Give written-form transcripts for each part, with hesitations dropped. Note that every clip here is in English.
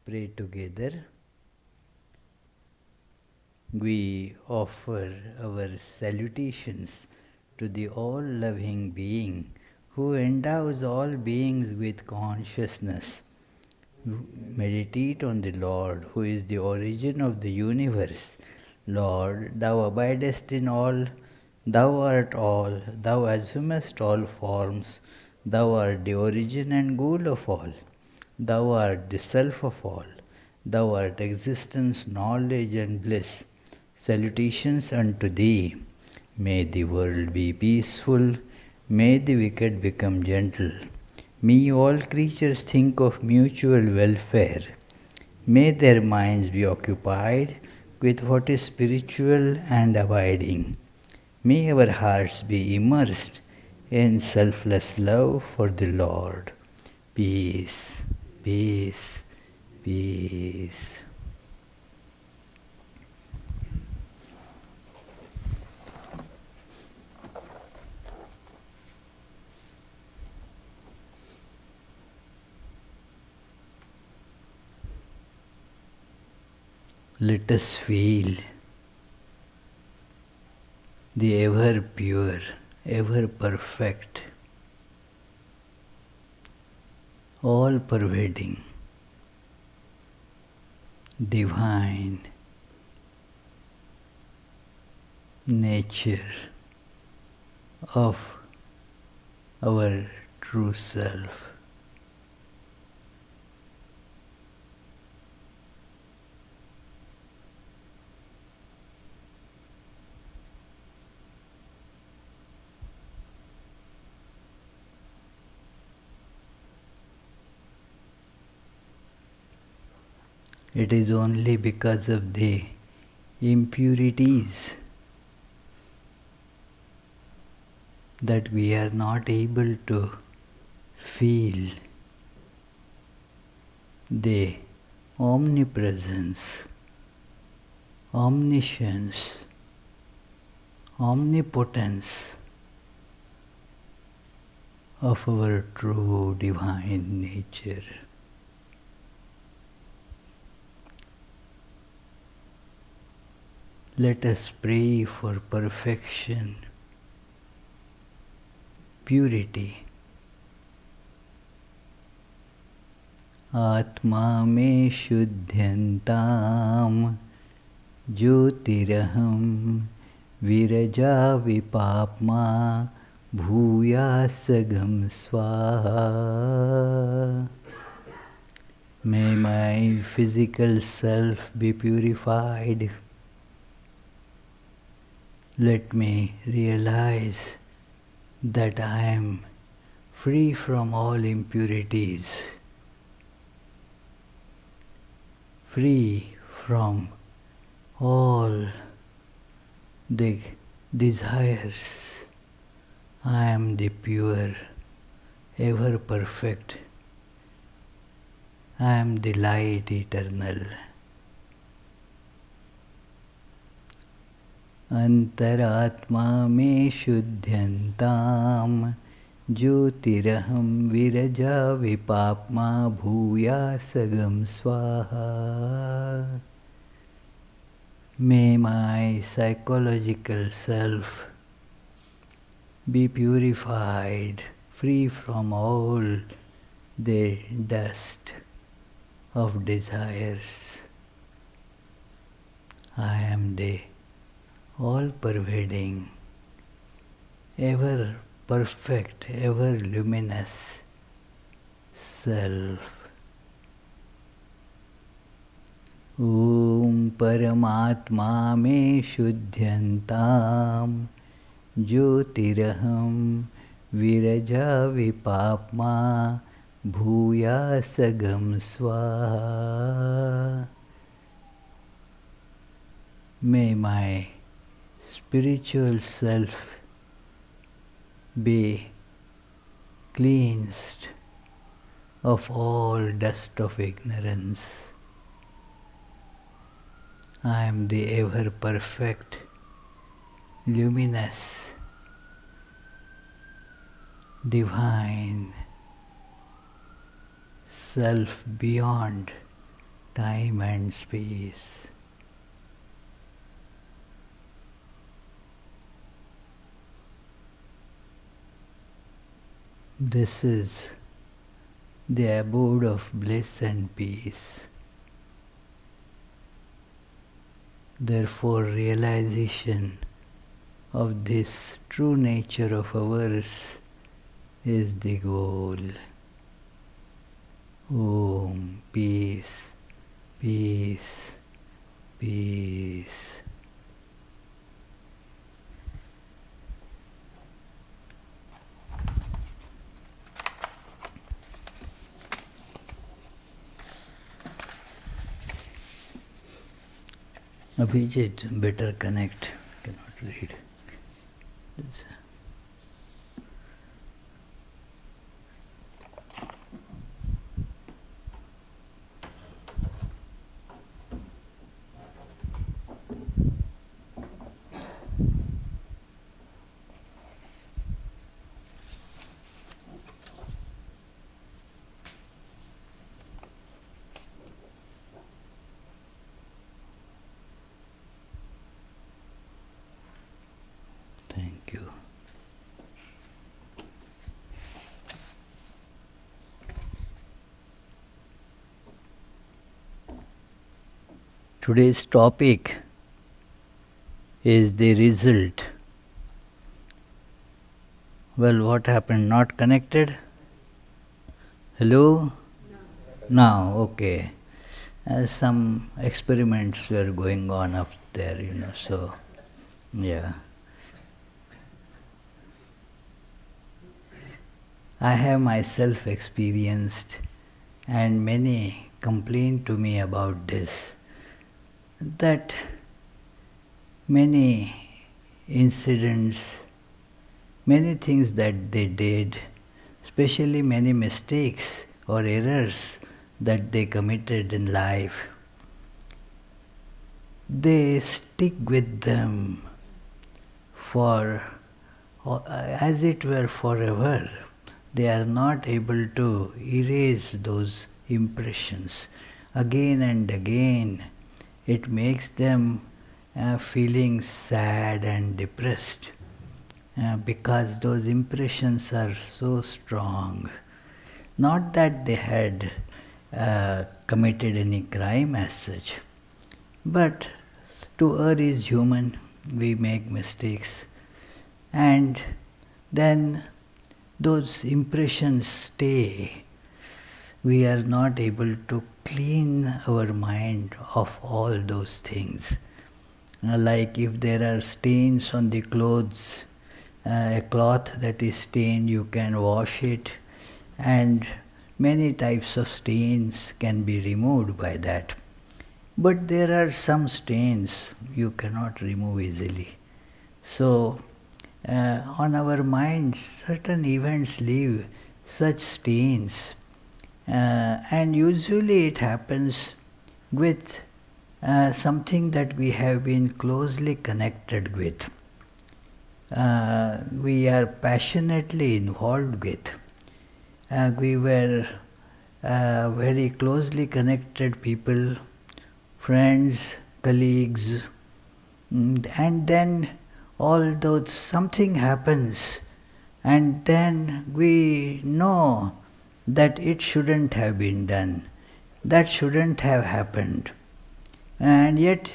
pray together. We offer our salutations to the all-loving being who endows all beings with consciousness. Meditate on the Lord, who is the origin of the universe. Lord, thou abidest in all, thou art all, thou assumest all forms, thou art the origin and goal of all. Thou art the self of all. Thou art existence, knowledge, and bliss. Salutations unto thee. May the world be peaceful. May the wicked become gentle. May all creatures think of mutual welfare. May their minds be occupied with what is spiritual and abiding. May our hearts be immersed in selfless love for the Lord. Peace, peace, peace. Let us feel the ever pure, ever perfect, all pervading, divine nature of our true self. It is only because of the impurities that we are not able to feel the omnipresence, omniscience, omnipotence of our true divine nature. Let us pray for perfection, purity. Atma me shuddhyantam jyotiraham viraja vipapma bhuyasagam swaha. May my physical self be purified. Let me realize that I am free from all impurities, free from all the desires. I am the pure, ever perfect. I am the light eternal. Antaratma me shuddhyantam jyotiraham viraja vipapma bhuyasagam swaha. May my psychological self be purified, free from all the dust of desires. I am the all-pervading, ever perfect, ever luminous self. Om Paramatma me shuddhyantam jyotiraham viraja vipapma bhuyasagam swaha. May my spiritual self be cleansed of all dust of ignorance. I am the ever perfect, luminous, divine self beyond time and space. This is the abode of bliss and peace. Therefore, realization of this true nature of ours is the goal. Om, peace, peace, peace. Abhijit, better connect. Cannot read. This. Thank you. Today's topic is the result. Well, what happened? Not connected? Hello? Now, okay. Some experiments were going on up there, so, yeah. I have myself experienced, and many complain to me about this, that many incidents, many things that they did, especially many mistakes or errors that they committed in life, they stick with them for, as it were, forever. They are not able to erase those impressions. Again and again, it makes them feeling sad and depressed because those impressions are so strong. Not that they had committed any crime as such, but to err is human, we make mistakes, and then those impressions stay. We are not able to clean our mind of all those things. Like if there are stains on the clothes, a cloth that is stained, you can wash it, and many types of stains can be removed by that. But there are some stains you cannot remove easily. So, on our minds, certain events leave such stains, and usually it happens with something that we have been closely connected with. We are passionately involved with. We were very closely connected people, friends, colleagues, and then although something happens, and then we know that it shouldn't have been done, that shouldn't have happened. And yet,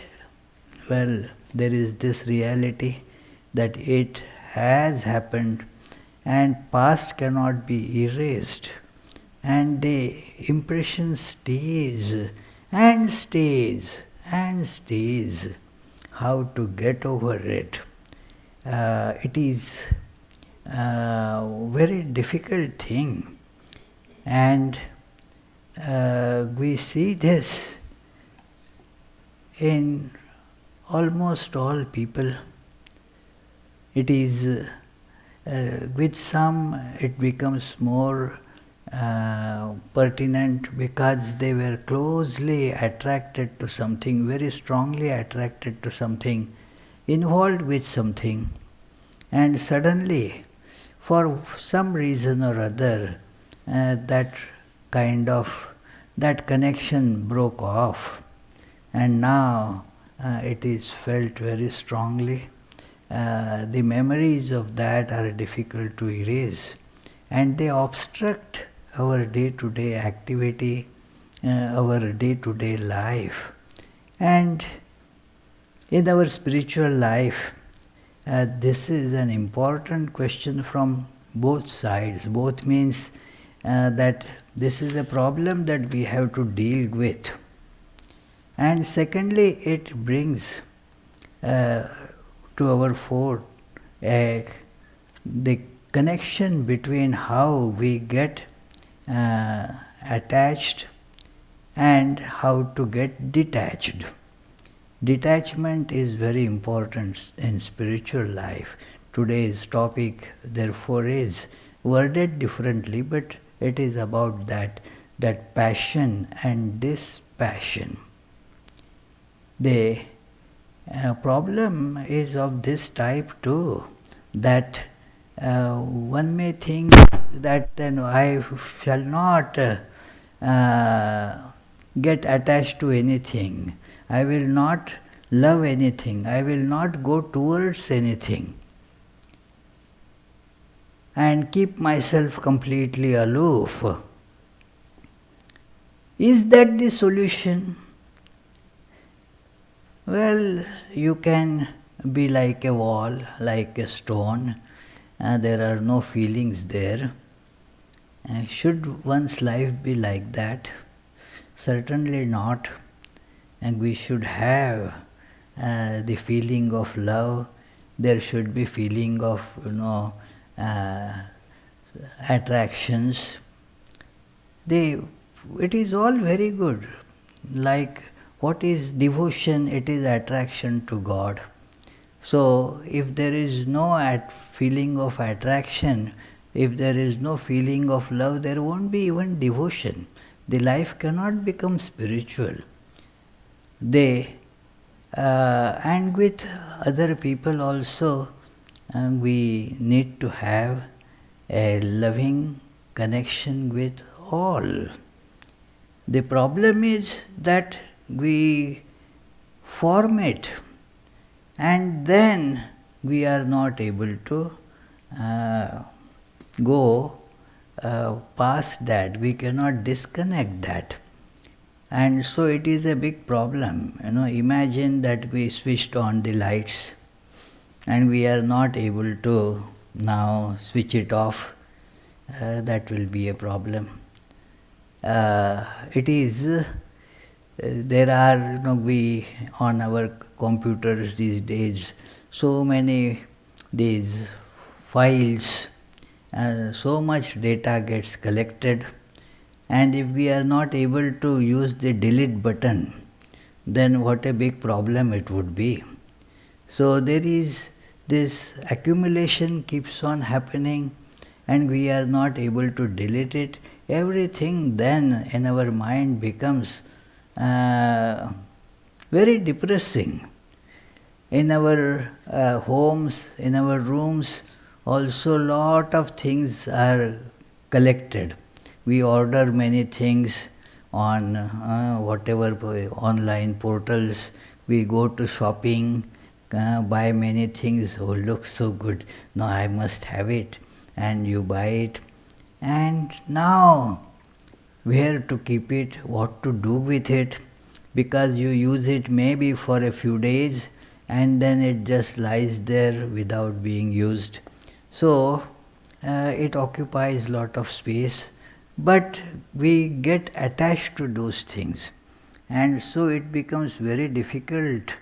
well, there is this reality that it has happened, and past cannot be erased, and the impression stays and stays and stays. How to get over it? It is a very difficult thing, and we see this in almost all people. It is with some it becomes more pertinent because they were closely attracted to something, very strongly attracted to something, involved with something, and suddenly, for some reason or other, that kind of that connection broke off, and now it is felt very strongly. The memories of that are difficult to erase, and they obstruct our day-to-day activity, our day-to-day life. And in our spiritual life, this is an important question from both sides. Both means that this is a problem that we have to deal with. And secondly, it brings to our fore the connection between how we get attached and how to get detached. Detachment is very important in spiritual life. Today's topic, therefore, is worded differently, but it is about that passion and dispassion. The problem is of this type too, that one may think that then I shall not get attached to anything. I will not love anything. I will not go towards anything. And keep myself completely aloof. Is that the solution? Well, you can be like a wall, like a stone. There are no feelings there. Should one's life be like that? Certainly not. And we should have the feeling of love. There should be feeling of attractions. It is all very good. Like what is devotion? It is attraction to God. So if there is no feeling of attraction, if there is no feeling of love, there won't be even devotion. The life cannot become spiritual. And with other people also, we need to have a loving connection with all. The problem is that we form it, and then we are not able to go past that. We cannot disconnect that. And so it is a big problem. Imagine that we switched on the lights and we are not able to now switch it off. That will be a problem. There are, we on our computers these days, so many these files, so much data gets collected. And if we are not able to use the delete button, then what a big problem it would be. So there is this accumulation keeps on happening, and we are not able to delete it. Everything then in our mind becomes very depressing. In our homes, in our rooms, also lot of things are collected. We order many things on whatever online portals. We go to shopping, buy many things. Oh, looks so good. No, I must have it. And you buy it. And now, where to keep it, what to do with it, because you use it maybe for a few days and then it just lies there without being used. So, it occupies a lot of space. But we get attached to those things, and so it becomes very difficult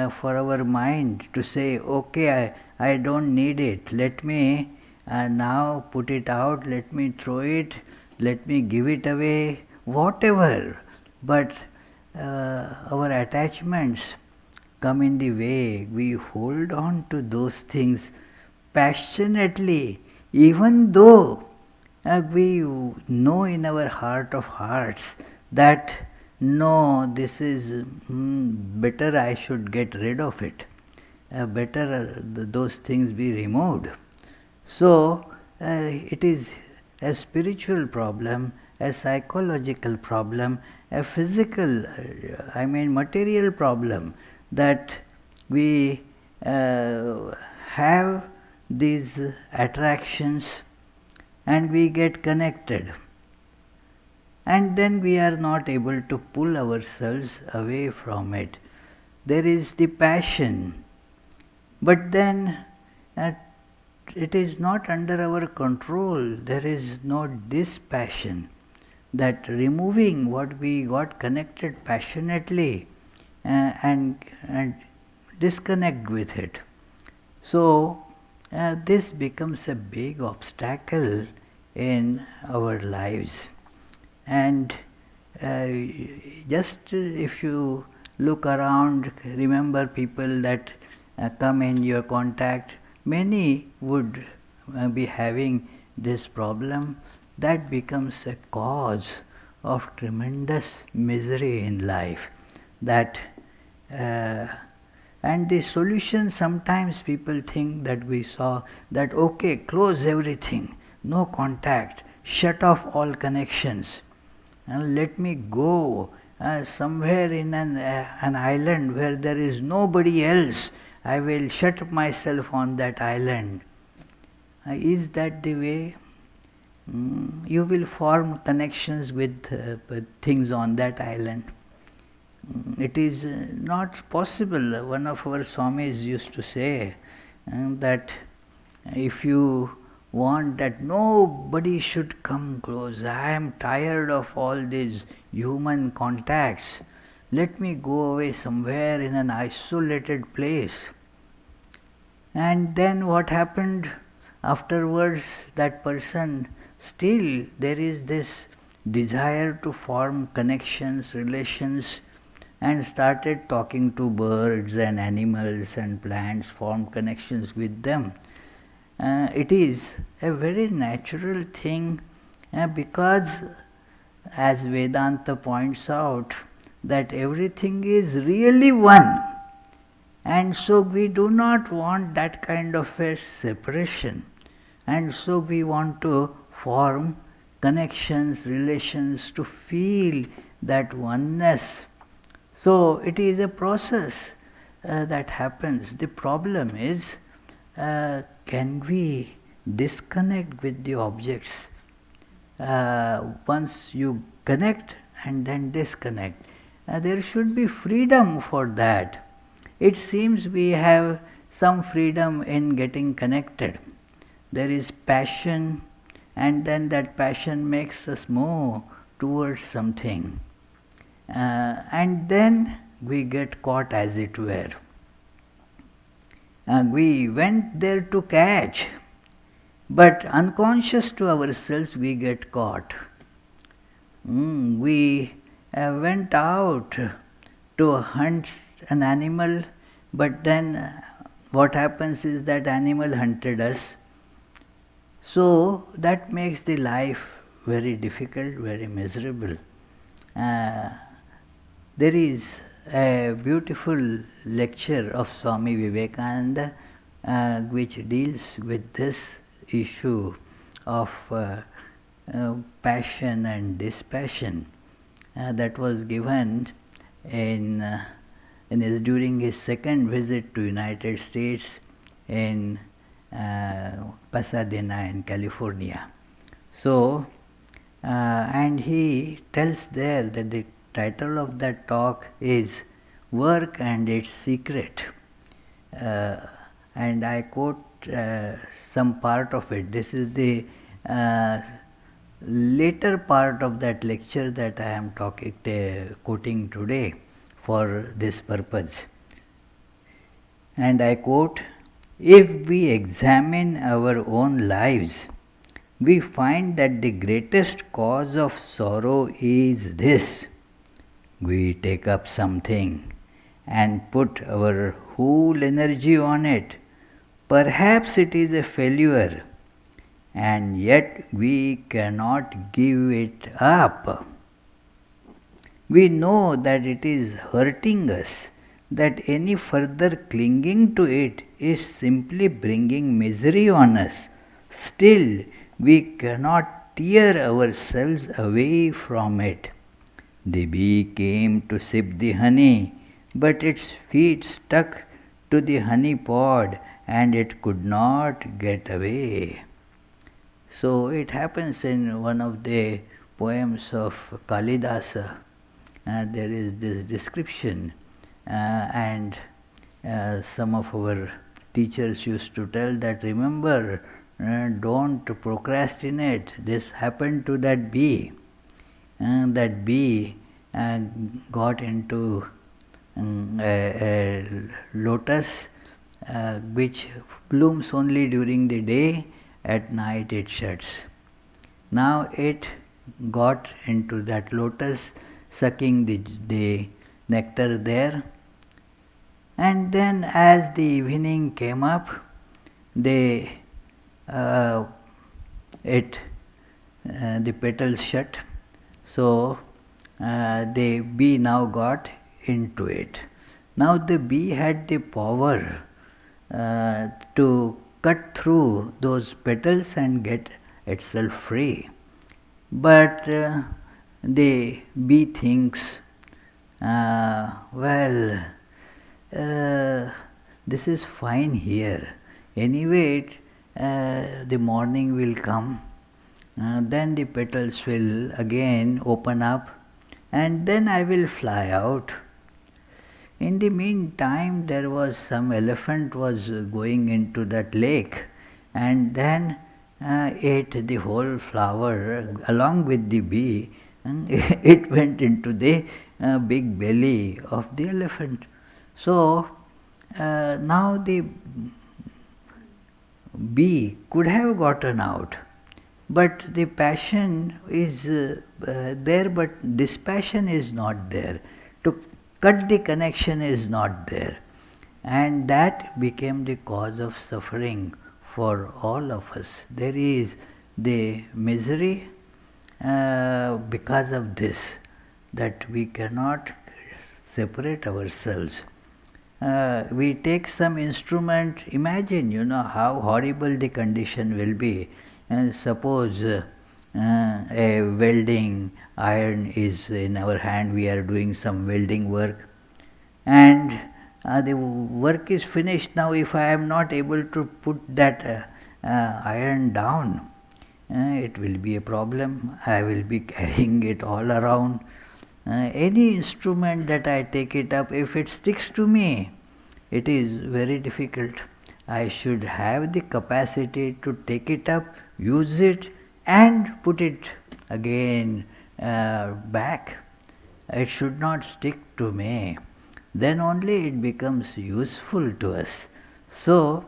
for our mind to say, okay, I don't need it, let me now put it out, let me throw it, let me give it away, whatever. But our attachments come in the way. We hold on to those things passionately, even though we know in our heart of hearts that no, this is better, I should get rid of it. Better those things be removed. So it is a spiritual problem, a psychological problem, a physical, material problem, that we have these attractions and we get connected. And then we are not able to pull ourselves away from it. There is the passion, but then it is not under our control. There is no dispassion, that removing what we got connected passionately and disconnect with it. So this becomes a big obstacle in our lives. And just if you look around, remember people that come in your contact, many would be having this problem. That becomes a cause of tremendous misery in life. That and the solution, sometimes people think that we saw that, okay, close everything, no contact, shut off all connections, and let me go somewhere in an island where there is nobody else. I will shut myself on that island. Is that the way? You will form connections with things on that island. It is not possible. One of our Swamis used to say that if you want that nobody should come close, I am tired of all these human contacts, let me go away somewhere in an isolated place. And then what happened afterwards? That person, still there is this desire to form connections, relations, and started talking to birds and animals and plants, formed connections with them. It is a very natural thing because, as Vedanta points out, that everything is really one. And so we do not want that kind of a separation. And so we want to form connections, relations, to feel that oneness. So it is a process that happens. The problem is, can we disconnect with the objects? Once you connect and then disconnect, there should be freedom for that. It seems we have some freedom in getting connected. There is passion, and then that passion makes us move towards something. And then we get caught, as it were. We went there to catch, but unconscious to ourselves we get caught. We went out to hunt an animal, but then what happens is that animal hunted us. So that makes the life very difficult, very miserable. There is a beautiful lecture of Swami Vivekananda which deals with this issue of passion and dispassion that was given during his second visit to United States in Pasadena in California. So, and he tells there that the title of that talk is Work and Its Secret. And I quote some part of it. This is the later part of that lecture that I am quoting today for this purpose. And I quote, "If we examine our own lives, we find that the greatest cause of sorrow is this. We take up something and put our whole energy on it. Perhaps it is a failure, and yet we cannot give it up. We know that it is hurting us, that any further clinging to it is simply bringing misery on us. Still, we cannot tear ourselves away from it. The bee came to sip the honey, but its feet stuck to the honey pod and it could not get away. So it happens in one of the poems of Kalidasa. There is this description, and some of our teachers used to tell that, remember, don't procrastinate. This happened to that bee. That bee got into a lotus which blooms only during the day, at night it shuts. Now it got into that lotus, sucking the nectar there, and then as the evening came up, the petals shut, so the bee now got into it. Now the bee had the power to cut through those petals and get itself free. But the bee thinks, this is fine here. Anyway, the morning will come, then the petals will again open up, and then I will fly out. In the meantime, there was some elephant was going into that lake, and then ate the whole flower along with the bee. It went into the big belly of the elephant. So now the bee could have gotten out, but the passion is there, but dispassion is not there. To cut the connection is not there. And that became the cause of suffering for all of us. There is the misery because of this, that we cannot separate ourselves. We take some instrument, imagine, how horrible the condition will be. And suppose a welding iron is in our hand, we are doing some welding work, and the work is finished. Now if I am not able to put that iron down, it will be a problem. I will be carrying it all around. Any instrument that I take it up, if it sticks to me, it is very difficult. I should have the capacity to take it up, use it, and put it again back. It should not stick to me. Then only it becomes useful to us. So,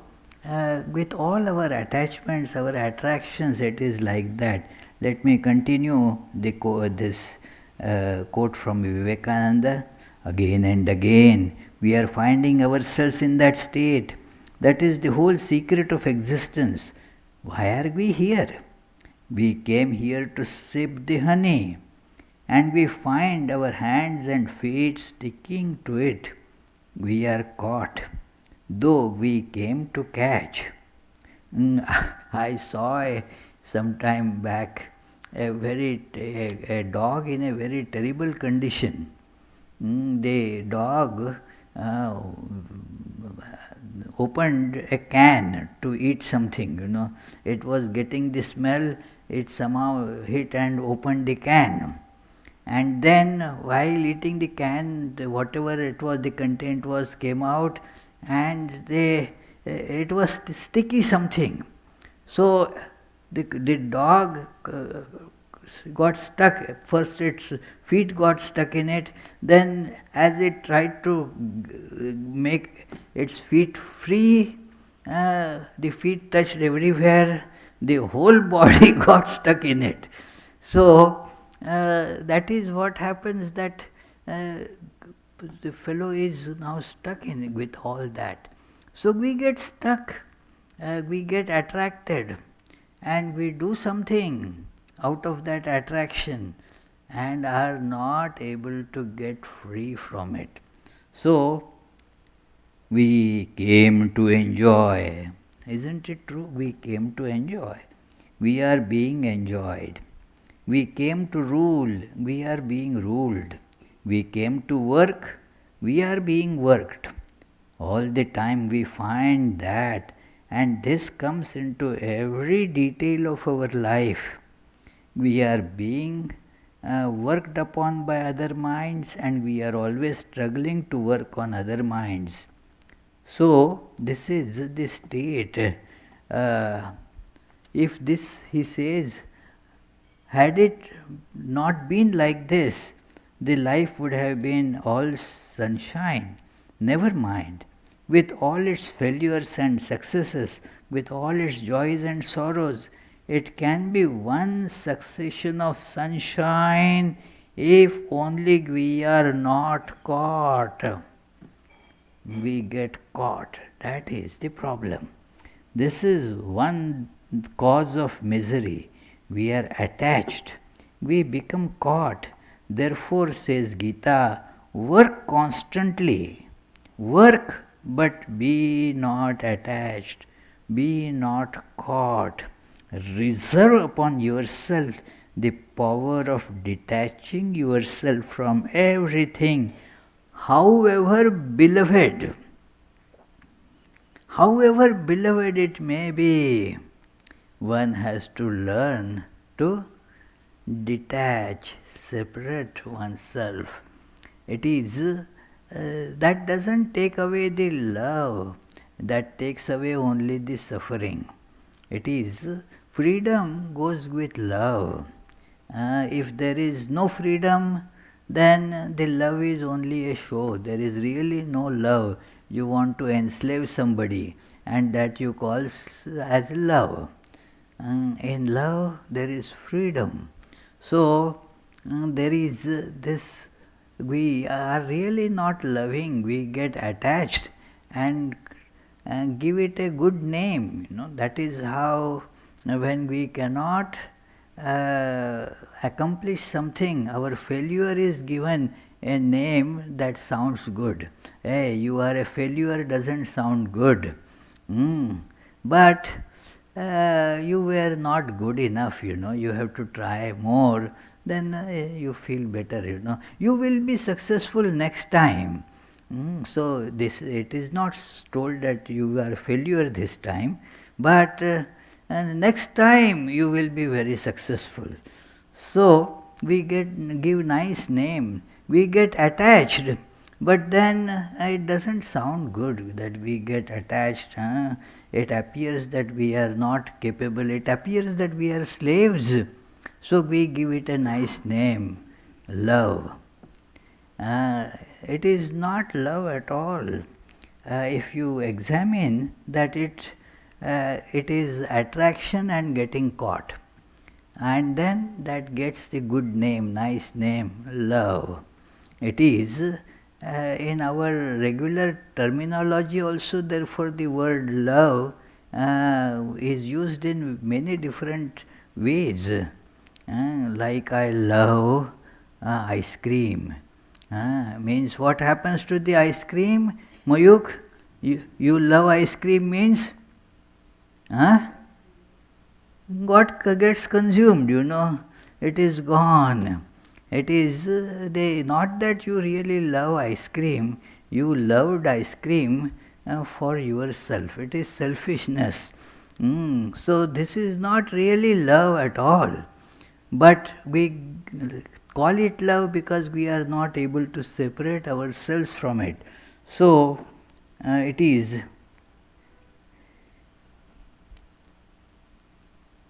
with all our attachments, our attractions, it is like that. Let me continue this quote from Vivekananda. Again and again, we are finding ourselves in that state. That is the whole secret of existence. Why are we here? We came here to sip the honey, and we find our hands and feet sticking to it. We are caught, though we came to catch. I saw some time back a dog in a very terrible condition. The dog opened a can to eat something, It was getting the smell, it somehow hit and opened the can. And then while eating the can, whatever it was, the content was, came out, and it was sticky something. So the dog got stuck. First its feet got stuck in it, then as it tried to make its feet free, the feet touched everywhere, the whole body got stuck in it. So that is what happens, that the fellow is now stuck in with all that. So we get stuck, we get attracted, and we do something out of that attraction and are not able to get free from it. So we came to enjoy. Isn't it true? We came to enjoy. we are being enjoyed. We came to rule, we are being ruled. We came to work, we are being worked. All the time we find that, and this comes into every detail of our life. We are being worked upon by other minds, and we are always struggling to work on other minds. So, this is the state. If this, he says, had it not been like this, the life would have been all sunshine. Never mind. With all its failures and successes, with all its joys and sorrows, it can be one succession of sunshine if only we are not caught. We get caught. That is the problem. This is one cause of misery. We are attached. We become caught. Therefore, says Gita, work constantly. Work, but be not attached. Be not caught. Reserve upon yourself the power of detaching yourself from everything, however beloved it may be. One has to learn to detach, separate oneself. It is that doesn't take away the love, that takes away only the suffering. It is freedom goes with love. If there is no freedom, then the love is only a show. There is really no love. You want to enslave somebody, and that you call as love. In love, there is freedom. So, there is this, we are really not loving, we get attached and give it a good name. That is how, when we cannot accomplish something, our failure is given a name that sounds good. Hey, you are a failure doesn't sound good. But you were not good enough, you have to try more, then you feel better, You will be successful next time. So it is not told that you are a failure this time, but next time you will be very successful. So we give nice name, we get attached, but then it doesn't sound good that we get attached. It appears that we are not capable, it appears that we are slaves. So we give it a nice name, love. It is not love at all. If you examine that it is attraction and getting caught. And then that gets the good name, nice name, love. It is in our regular terminology also, therefore the word love is used in many different ways. Like I love ice cream. Means what happens to the ice cream? Mayuk, you love ice cream means? What gets consumed, it is gone. It is not that you really love ice cream, you loved ice cream for yourself. It is selfishness. So this is not really love at all. But we call it love because we are not able to separate ourselves from it. So it is.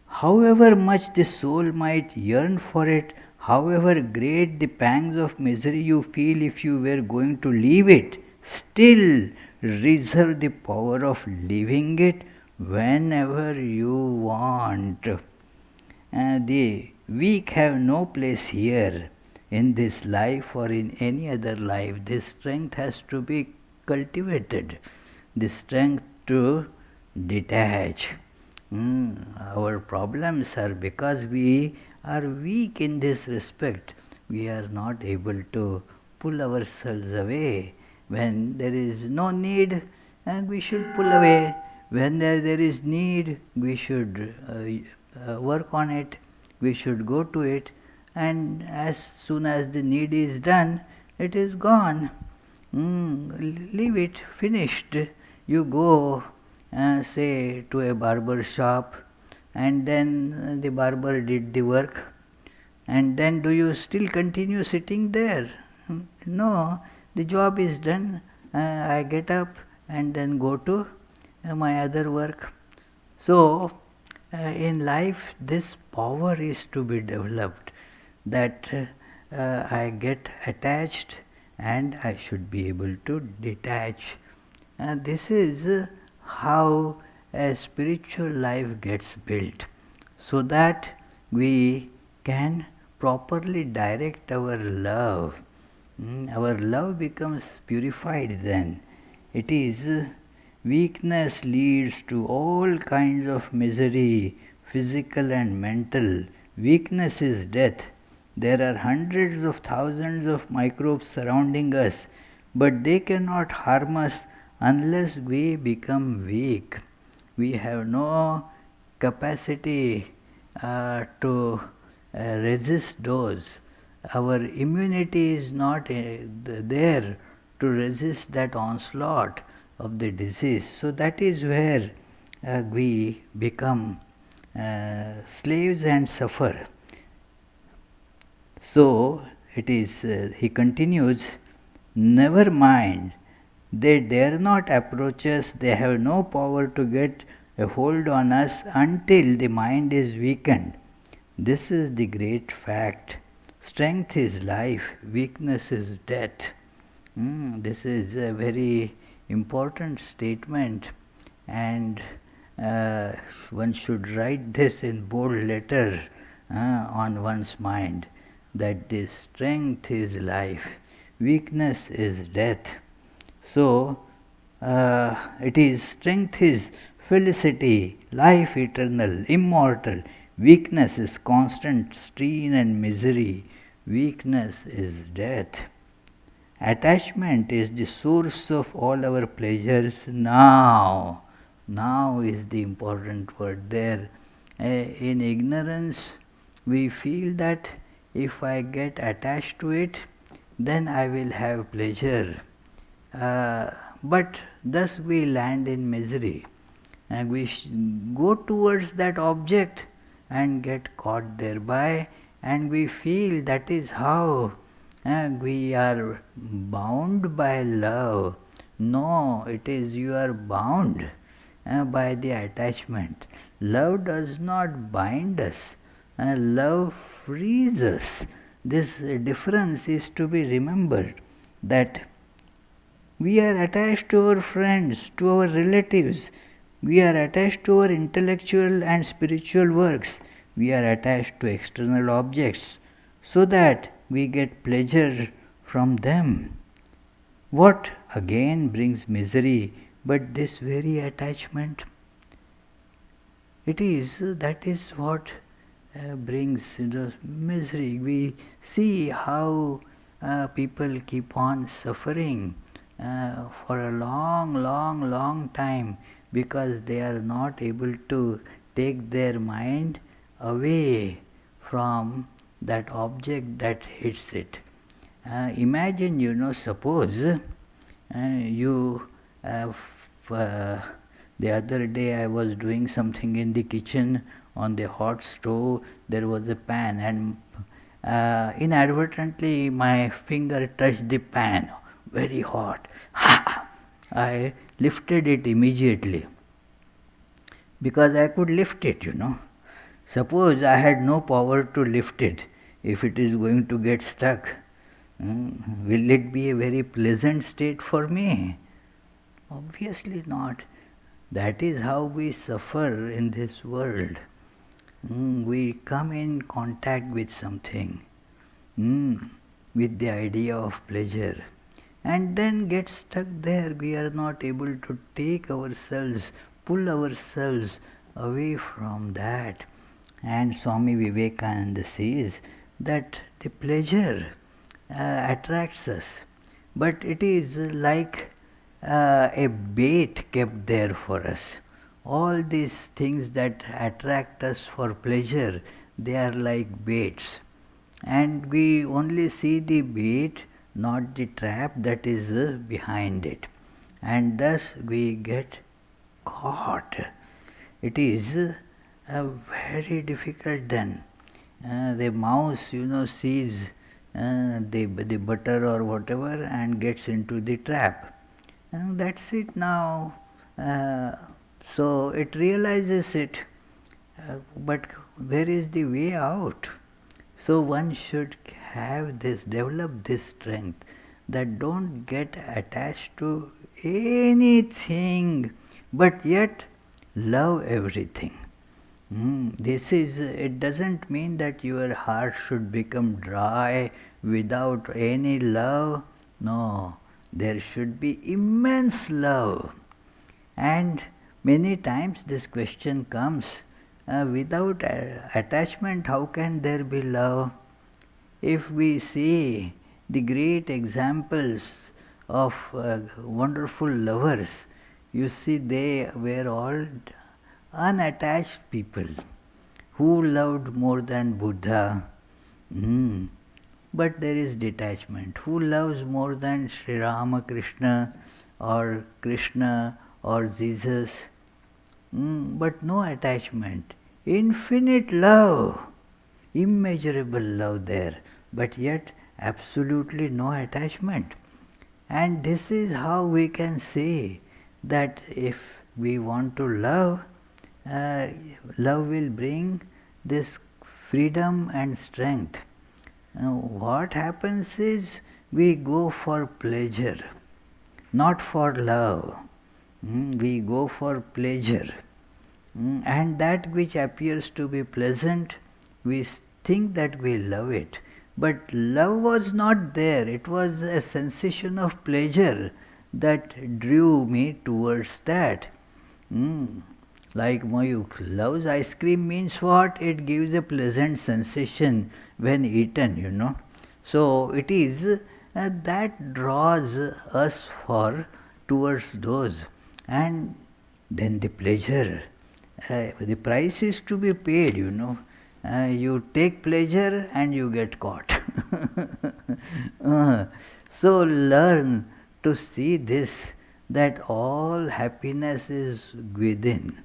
However much the soul might yearn for it, however great the pangs of misery you feel if you were going to leave it, still reserve the power of leaving it whenever you want. The weak have no place here in this life or in any other life. This strength has to be cultivated, the strength to detach. Our problems are because we are weak in this respect. We are not able to pull ourselves away. When there is no need, we should pull away. When there is need, we should work on it, we should go to it, and as soon as the need is done, it is gone. Leave it, finished. You go, say, to a barber shop, and then the barber did the work, and then do you still continue sitting there? No, the job is done. I get up and then go to my other work. So, in life, this power is to be developed, that I get attached and I should be able to detach. This is how a spiritual life gets built, so that we can properly direct our love. Our love becomes purified then. It is weakness leads to all kinds of misery, physical and mental. Weakness is death. There are hundreds of thousands of microbes surrounding us, but they cannot harm us unless we become weak. We have no capacity to resist those. Our immunity is not there to resist that onslaught of the disease. So that is where we become slaves and suffer. So it is, he continues, never mind, they dare not approach us, they have no power to get a hold on us until the mind is weakened. This is the great fact. Strength is life, weakness is death. This is a very important statement, and one should write this in bold letter on one's mind, that this strength is life, weakness is death. So, it is strength is felicity, life eternal, immortal. Weakness is constant strain and misery. Weakness is death. Attachment is the source of all our pleasures now. Now is the important word there. In ignorance, we feel that if I get attached to it, then I will have pleasure. But thus we land in misery, and we go towards that object and get caught thereby, and we feel that is how we are bound by love. No, it is you are bound by the attachment. Love does not bind us, love frees us. This difference is to be remembered, that we are attached to our friends, to our relatives. We are attached to our intellectual and spiritual works. We are attached to external objects, so that we get pleasure from them. What again brings misery but this very attachment? That is what brings misery. We see how people keep on suffering for a long time, because they are not able to take their mind away from that object that hits it. Imagine, suppose you the other day I was doing something in the kitchen on the hot stove. There was a pan, and inadvertently my finger touched the pan, very hot. I lifted it immediately, because I could lift it. Suppose I had no power to lift it, if it is going to get stuck, will it be a very pleasant state for me? Obviously not. That is how we suffer in this world. We come in contact with something, with the idea of pleasure, and then get stuck there. We are not able to take ourselves, pull ourselves away from that. And Swami Vivekananda says that the pleasure attracts us, but it is like a bait kept there for us. All these things that attract us for pleasure, they are like baits. And we only see the bait, not the trap that is behind it. And thus we get caught. It is very difficult then. The mouse, sees the butter or whatever and gets into the trap. And that's it now. Uh, so it realizes it. But where is the way out? So one should develop this strength that don't get attached to anything, but yet love everything. It doesn't mean that your heart should become dry without any love. No, there should be immense love. And many times this question comes, without attachment, how can there be love? If we see the great examples of wonderful lovers, you see they were all unattached people who loved more than Buddha. But there is detachment. Who loves more than Sri Ramakrishna or Krishna or Jesus? But no attachment. Infinite love, immeasurable love there, but yet absolutely no attachment. And this is how we can say that if we want to love, love will bring this freedom and strength. Now, what happens is we go for pleasure, not for love. We go for pleasure. And that which appears to be pleasant, we think that we love it. But love was not there, it was a sensation of pleasure that drew me towards that. Like Mayuk loves ice cream means what? It gives a pleasant sensation when eaten, So it is that draws us towards those. And then the pleasure. The price is to be paid, you take pleasure and you get caught. So learn to see this, that all happiness is within.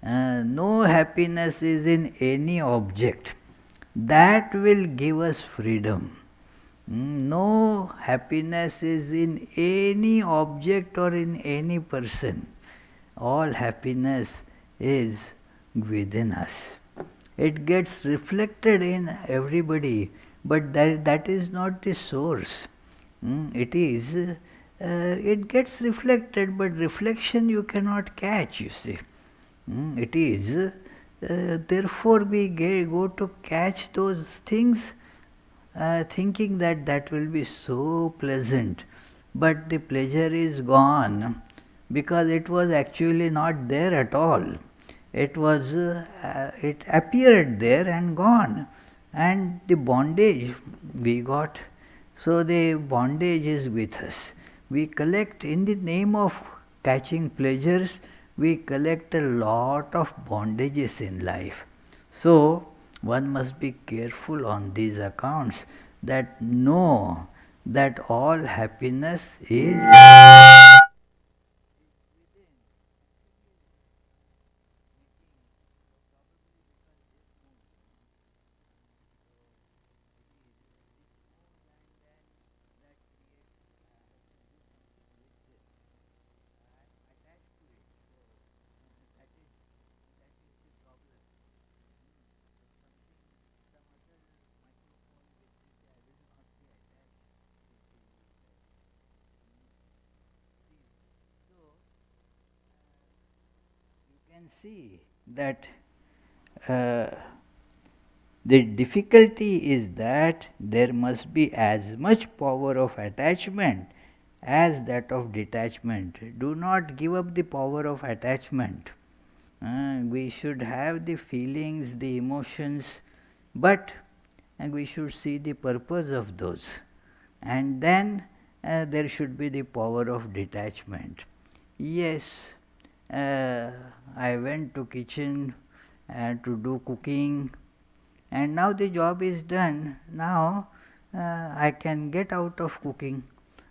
No happiness is in any object. That will give us freedom. No happiness is in any object or in any person. All happiness is within us. It gets reflected in everybody, but that is not the source. It gets reflected, but reflection you cannot catch, you see. Therefore we go to catch those things, thinking that that will be so pleasant, but the pleasure is gone because it was actually not there at all. It appeared there and gone, and the bondage we got. So the bondage is with us. We collect in the name of catching pleasures. We collect a lot of bondages in life. So one must be careful on these accounts, that know that all happiness is can see that the difficulty is that there must be as much power of attachment as that of detachment. Do not give up the power of attachment. We should have the feelings, the emotions, but we should see the purpose of those. And then there should be the power of detachment. Yes, I went to kitchen to do cooking, and now the job is done. Now I can get out of cooking,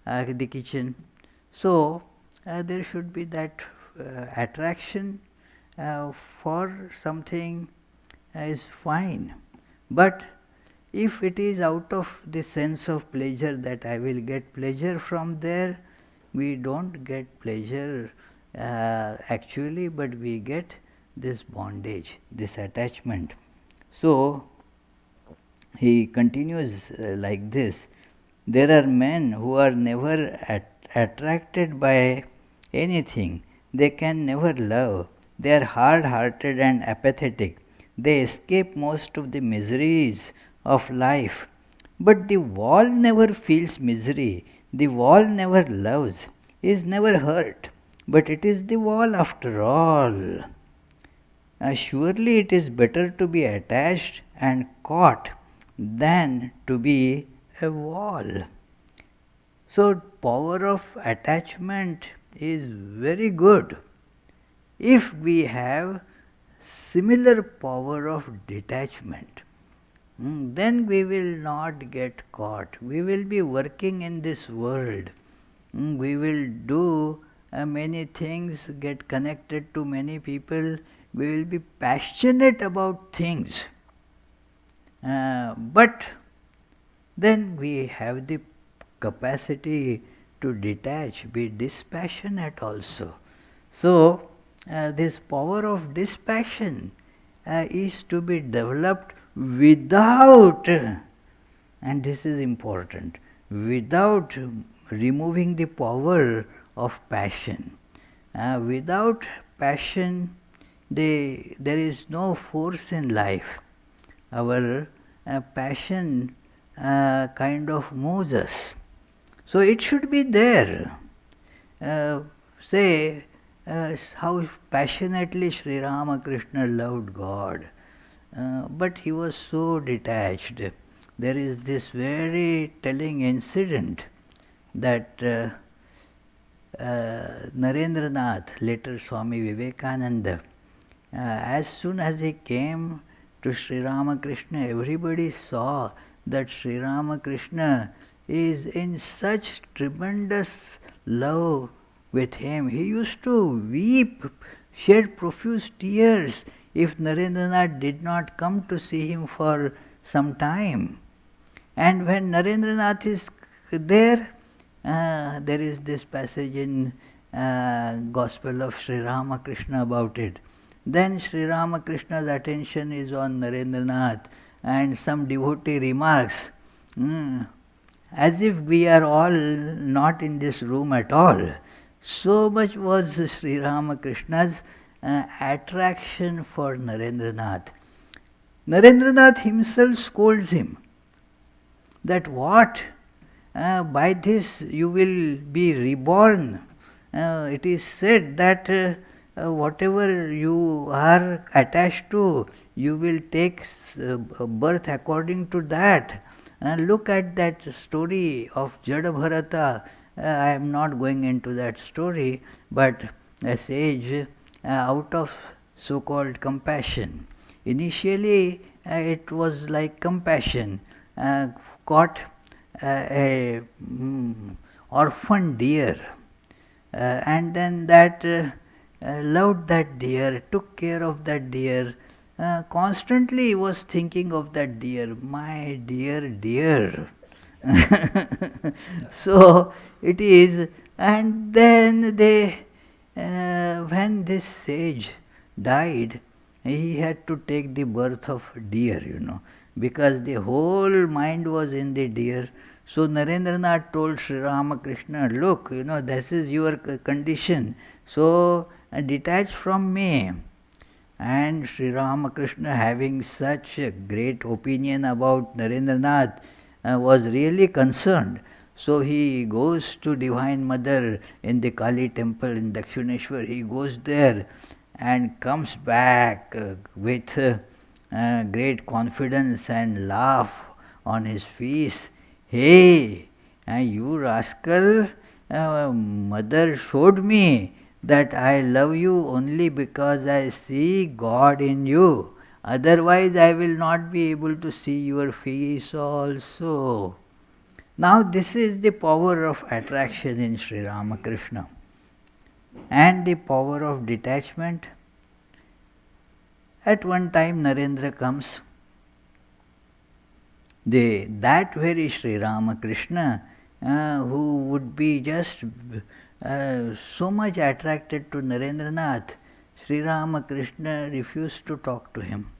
the kitchen. So there should be that attraction for something is fine. But if it is out of the sense of pleasure that I will get pleasure from there, we don't get pleasure actually, but we get this bondage, this attachment. So he continues like this. There are men who are never attracted by anything. They can never love. They are hard-hearted and apathetic. They escape most of the miseries of life. But the wall never feels misery. The wall never loves, is never hurt. But it is the wall after all. Surely it is better to be attached and caught than to be a wall. So, power of attachment is very good. If we have similar power of detachment, then we will not get caught. We will be working in this world. We will do many things, get connected to many people. We will be passionate about things. But then we have the capacity to detach, be dispassionate also. So, this power of dispassion is to be developed without, and this is important, without removing the power of passion. Without passion, there is no force in life. Our passion kind of moves us. So it should be there. Say how passionately Sri Ramakrishna loved God, but he was so detached. There is this very telling incident that Narendranath, later Swami Vivekananda, as soon as he came to Sri Ramakrishna, everybody saw that Sri Ramakrishna is in such tremendous love with him. He used to weep, shed profuse tears if Narendranath did not come to see him for some time. And when Narendranath is there, there is this passage in Gospel of Sri Ramakrishna about it. Then Sri Ramakrishna's attention is on Narendranath, and some devotee remarks, as if we are all not in this room at all. So much was Sri Ramakrishna's attraction for Narendranath. Narendranath himself scolds him that what? By this you will be reborn. It is said that whatever you are attached to, you will take birth according to that. Look at that story of Jada Bharata. I am not going into that story, but a sage out of so-called compassion. Initially it was like compassion, caught a orphan deer, and then that loved that deer, took care of that deer, constantly was thinking of that deer, my dear dear. So it is, and then when this sage died, he had to take the birth of deer, because the whole mind was in the deer. So Narendranath told Sri Ramakrishna, look, this is your condition, so detach from me. And Sri Ramakrishna, having such a great opinion about Narendranath, was really concerned. So he goes to Divine Mother in the Kali temple in Dakshineshwar. He goes there and comes back with great confidence and laugh on his face. Hey, you rascal, mother showed me that I love you only because I see God in you. Otherwise I will not be able to see your face also. Now this is the power of attraction in Sri Ramakrishna. And the power of detachment. At one time Narendra comes. That very Sri Ramakrishna who would be just so much attracted to Narendranath, Sri Ramakrishna refused to talk to him,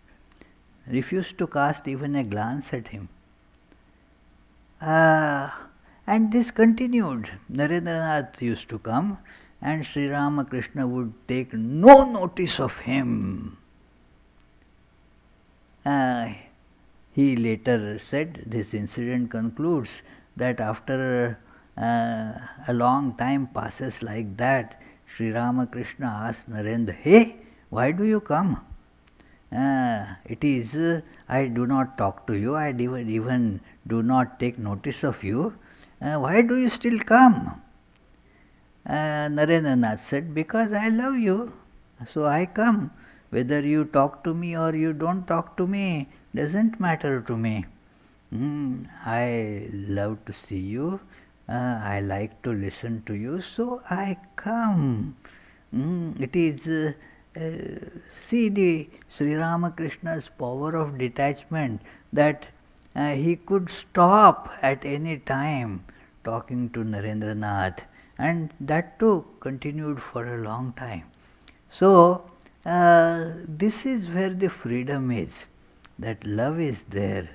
refused to cast even a glance at him. And this continued. Narendranath used to come and Sri Ramakrishna would take no notice of him. He later said, this incident concludes that after a long time passes like that, Sri Ramakrishna asked Narendra, hey, why do you come? It is, I do not talk to you, I even do not take notice of you. Why do you still come? Narendranath said, because I love you, so I come. Whether you talk to me or you don't talk to me, doesn't matter to me. I love to see you, I like to listen to you, so I come. It is, see the Sri Ramakrishna's power of detachment, that he could stop at any time talking to Narendranath, and that too continued for a long time. So, this is where the freedom is, that love is there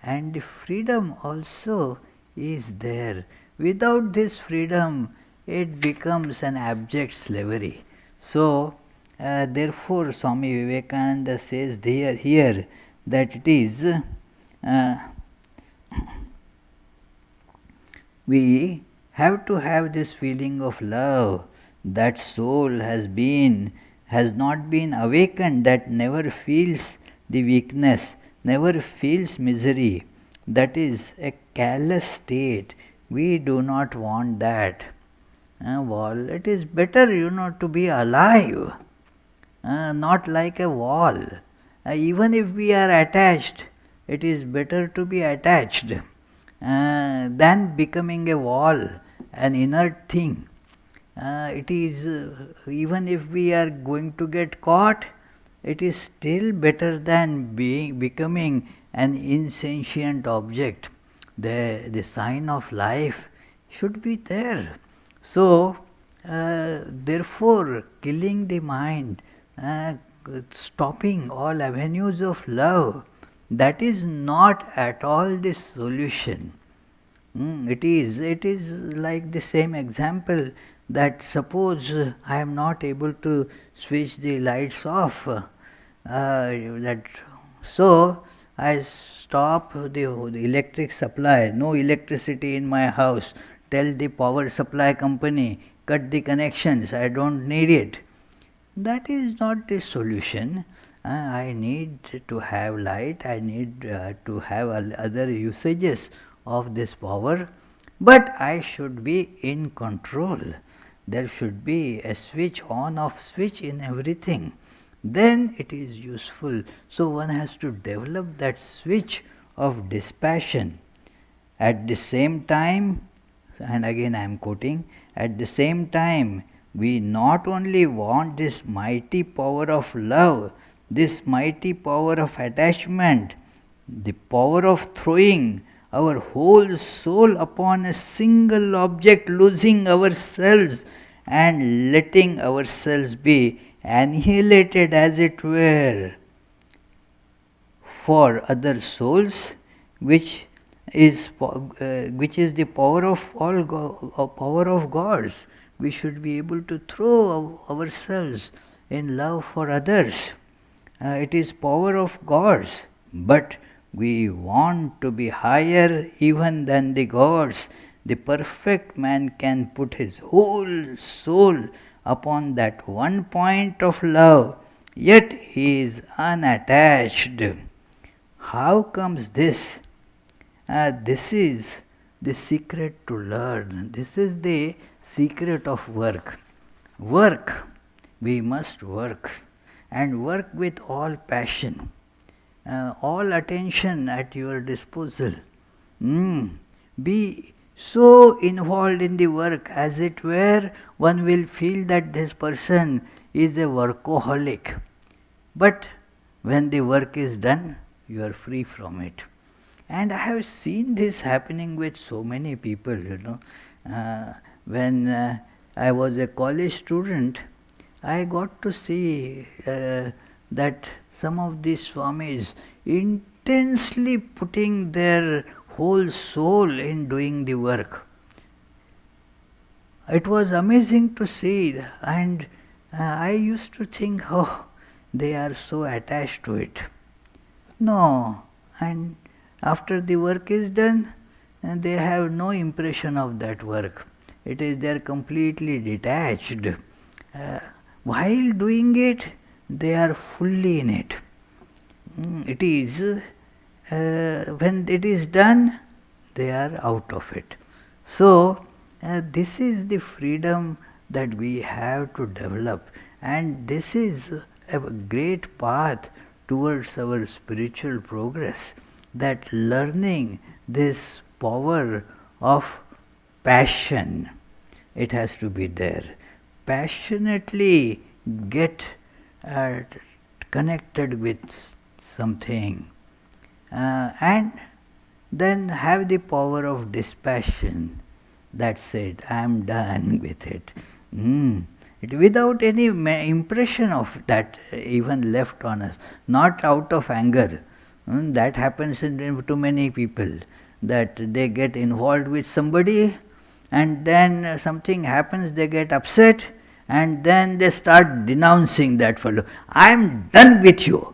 and the freedom also is there. Without this freedom, it becomes an abject slavery. So, therefore, Swami Vivekananda says here that it is we have to have this feeling of love. That soul has not been awakened, that never feels the weakness, never feels misery. That is a callous state. We do not want that. Well, it is better, to be alive, not like a wall. Even if we are attached, it is better to be attached than becoming a wall, an inert thing. It is, even if we are going to get caught, it is still better than becoming an insentient object. The sign of life should be there. So, therefore, killing the mind, stopping all avenues of love, that is not at all the solution. It is like the same example that suppose I am not able to switch the lights off, so I stop the electric supply, no electricity in my house, tell the power supply company, cut the connections, I don't need it. That is not the solution. I need to have light, I need to have other usages of this power, but I should be in control. There should be a switch on off switch in everything. Then it is useful. So one has to develop that switch of dispassion. At the same time, and again I am quoting, at the same time we not only want this mighty power of love, this mighty power of attachment, the power of throwing our whole soul upon a single object, losing ourselves and letting ourselves be annihilated, as it were, for other souls, which is the power of power of gods. We should be able to throw ourselves in love for others. It is power of gods, but we want to be higher even than the gods. The perfect man can put his whole soul upon that one point of love, yet he is unattached. How comes this? This is the secret to learn. This is the secret of work. Work. We must work, and work with all passion, all attention at your disposal. Be so involved in the work as it were one will feel that this person is a workaholic. But when the work is done, you are free from it. And I have seen this happening with so many people. When I was a college student, I got to see that some of these Swamis intensely putting their whole soul in doing the work. It was amazing to see, and I used to think, oh, they are so attached to it. No, and after the work is done, they have no impression of that work. They are completely detached. While doing it, they are fully in it. It is when it is done, they are out of it. So this is the freedom that we have to develop, and this is a great path towards our spiritual progress, that learning this power of passion, it has to be there. Passionately get connected with something, and then have the power of dispassion. That's it, I am done with it. Without any impression of that even left on us, not out of anger. That happens to many people, that they get involved with somebody and then something happens, they get upset and then they start denouncing that fellow. I am done with you.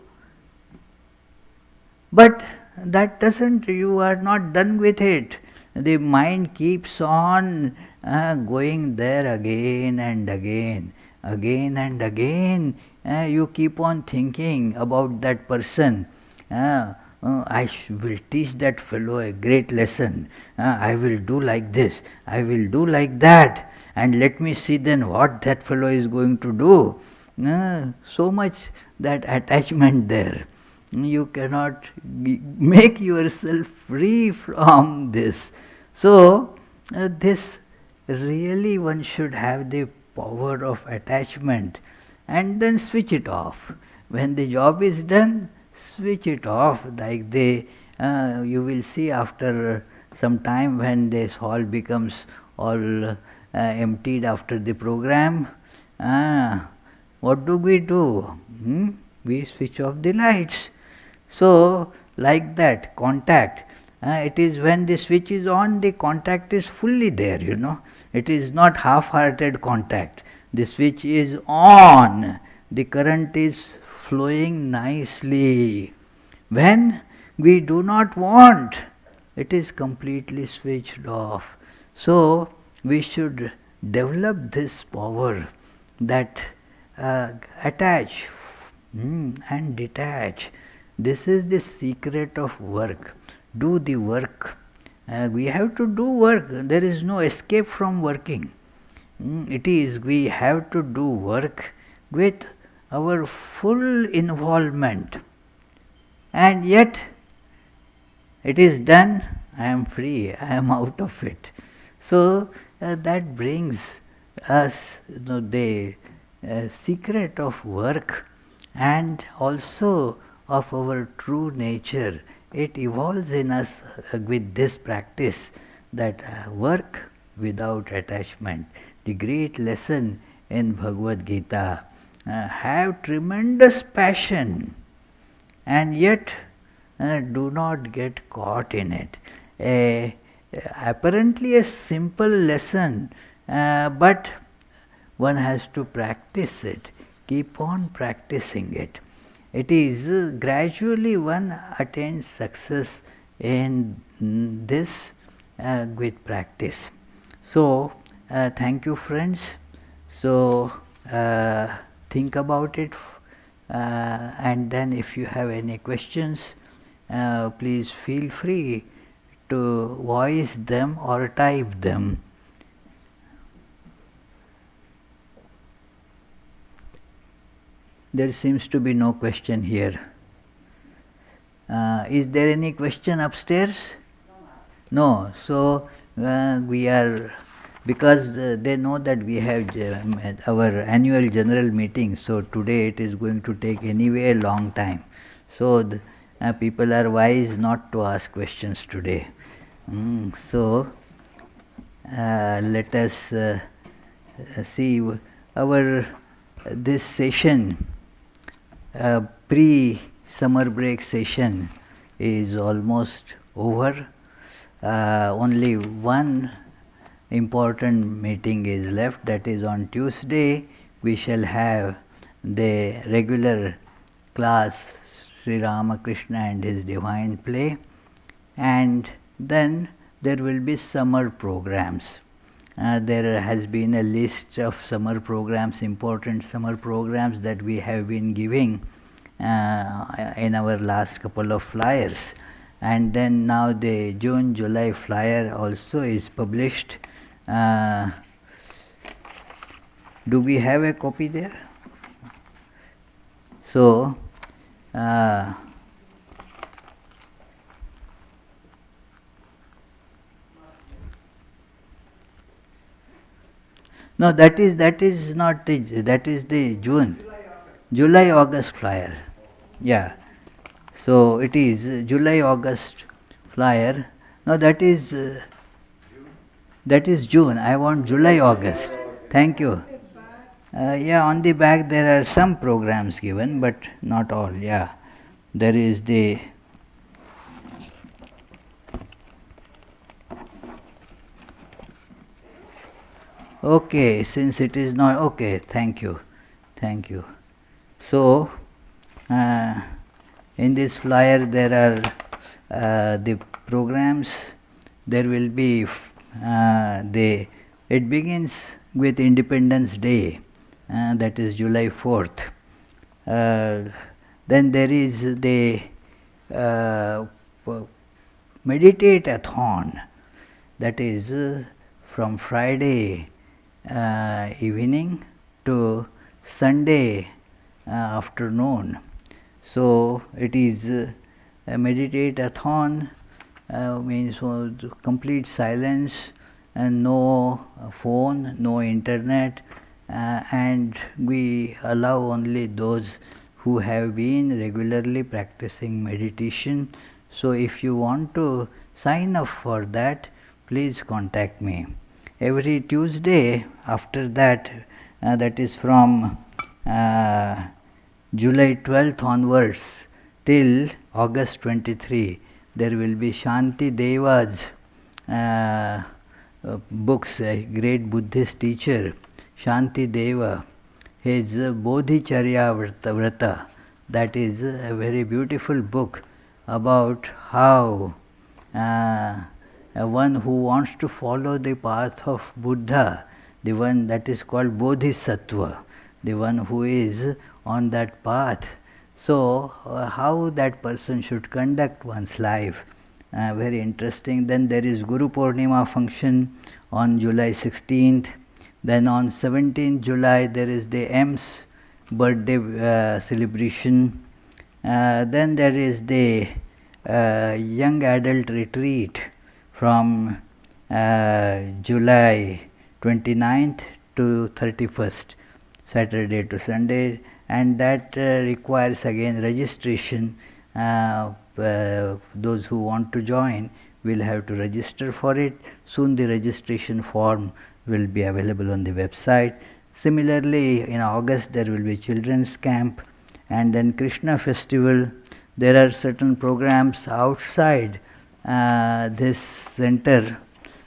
But that doesn't, you are not done with it. The mind keeps on going there again and again. Again and again, you keep on thinking about that person. I will teach that fellow a great lesson. I will do like this, I will do like that, and let me see then what that fellow is going to do. So much that attachment there. You cannot make yourself free from this. So, this really one should have the power of attachment and then switch it off. When the job is done, switch it off. Like you will see after some time when this hall becomes all emptied after the program, what do? We switch off the lights. So, like that, contact. It is when the switch is on, the contact is fully there, It is not half-hearted contact. The switch is on. The current is flowing nicely. When we do not want, it is completely switched off. So, we should develop this power that attach and detach. This is the secret of work. Do the work. We have to do work. There is no escape from working. We have to do work with our full involvement. And yet, it is done, I am free, I am out of it. So, that brings us the secret of work and also of our true nature. It evolves in us with this practice, that work without attachment. The great lesson in Bhagavad Gita, have tremendous passion and yet do not get caught in it. Apparently a simple lesson, but one has to practice it, keep on practicing it. It is gradually one attains success in this with practice. So, thank you, friends. So, think about it, and then if you have any questions, please feel free to voice them or type them. There seems to be no question here. Is there any question upstairs? No. So we are, because they know that we have our annual general meeting, so today it is going to take anyway a long time. So people are wise not to ask questions today. So let us see our this session, pre-summer break session is almost over. Only one important meeting is left, that is on Tuesday we shall have the regular class Sri Ramakrishna and his divine play, and then there will be summer programs. There has been a list of summer programs, important summer programs that we have been giving in our last couple of flyers. And then now the June-July flyer also is published. Do we have a copy there? So, no, that is not the, that is the June, July-August flyer. Yeah. So it is July-August flyer. No, that is June. I want July-August. Thank you. Yeah, on the back there are some programs given, but not all. Yeah, there is the okay. Since it is not okay, thank you. So. In this flyer there are the programs. There will be it begins with Independence Day, that is July 4th. Then there is the meditate-a-thon, that is from Friday evening to Sunday afternoon. So it is a meditate-a-thon, means complete silence and no phone, no internet, and we allow only those who have been regularly practicing meditation. So if you want to sign up for that, please contact me. Every Tuesday after that, that is from July 12th onwards till August 23, there will be Shanti Deva's books, a great Buddhist teacher, Shanti Deva, his Bodhicharya Vrata, that is a very beautiful book about how one who wants to follow the path of Buddha, the one that is called Bodhisattva, the one who is on that path. So, how that person should conduct one's life, very interesting. Then there is Guru Purnima function on July 16th. Then on 17th July there is the M's birthday celebration. Then there is the young adult retreat from July 29th to 31st, Saturday to Sunday, and that requires again registration. Those who want to join will have to register for it. Soon the registration form will be available on the website. Similarly, in August there will be children's camp, and then Krishna festival. There are certain programs outside this center,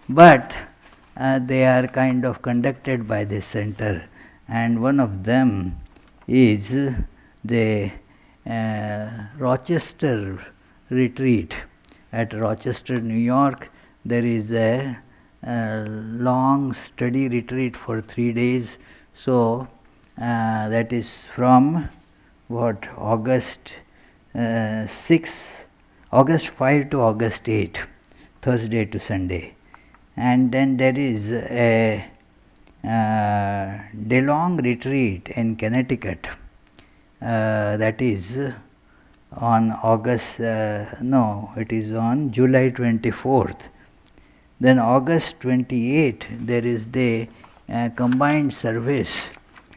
but they are kind of conducted by this center, and one of them is the Rochester retreat. At Rochester, New York, there is a long study retreat for 3 days. So that is from August 5 to August 8, Thursday to Sunday. And then there is a day-long retreat in Connecticut that is on it is on July 24th. Then August 28, there is the combined service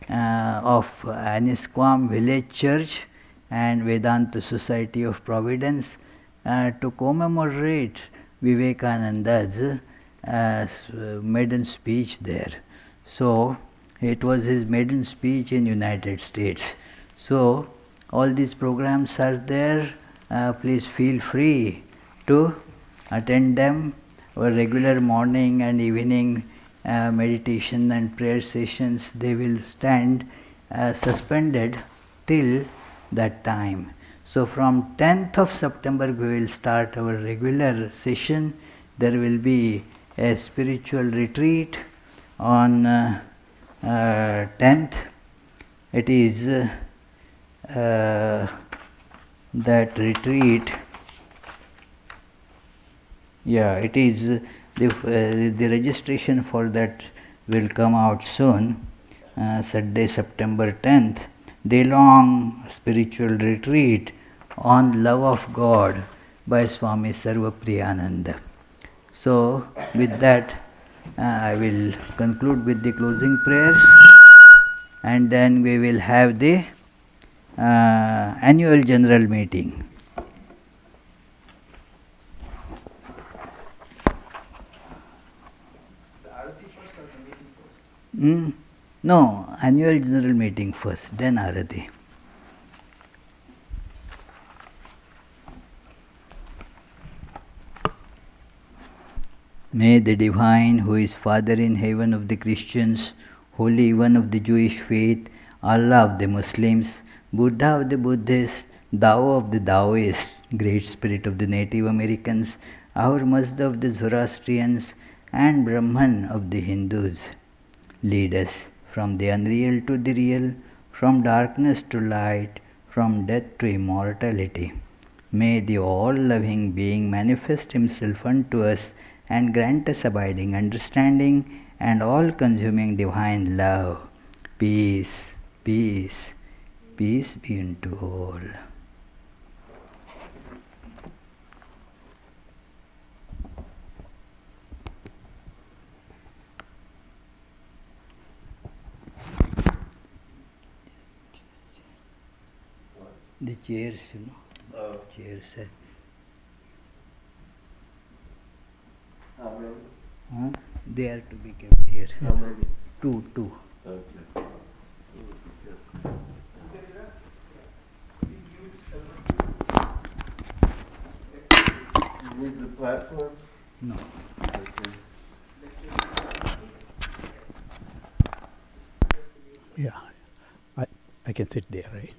of Anisquam Village Church and Vedanta Society of Providence to commemorate Vivekananda's maiden speech there. So it was his maiden speech in United States. So all these programs are there. Please feel free to attend them. Our regular morning and evening meditation and prayer sessions, they will stand suspended till that time. So from 10th of September we will start our regular session. There will be a spiritual retreat on 10th. It is that retreat. Yeah, it is the registration for that will come out soon. Saturday, September 10th, day-long spiritual retreat on love of God by Swami Sarvapriyananda. So, with that, I will conclude with the closing prayers, and then we will have the annual general meeting. No, annual general meeting first, then Arati. May the Divine, who is Father in heaven of the Christians, Holy One of the Jewish faith, Allah of the Muslims, Buddha of the Buddhists, Tao of the Taoists, Great Spirit of the Native Americans, our Mazda of the Zoroastrians, and Brahman of the Hindus, lead us from the unreal to the real, from darkness to light, from death to immortality. May the all-loving being manifest himself unto us and grant us abiding understanding and all-consuming divine love. Peace, peace, peace be unto all. The chairs, chairs. How many? They are to be kept here. How many? Two. Okay. You need the platforms? No. Okay. Yeah, I can sit there, right?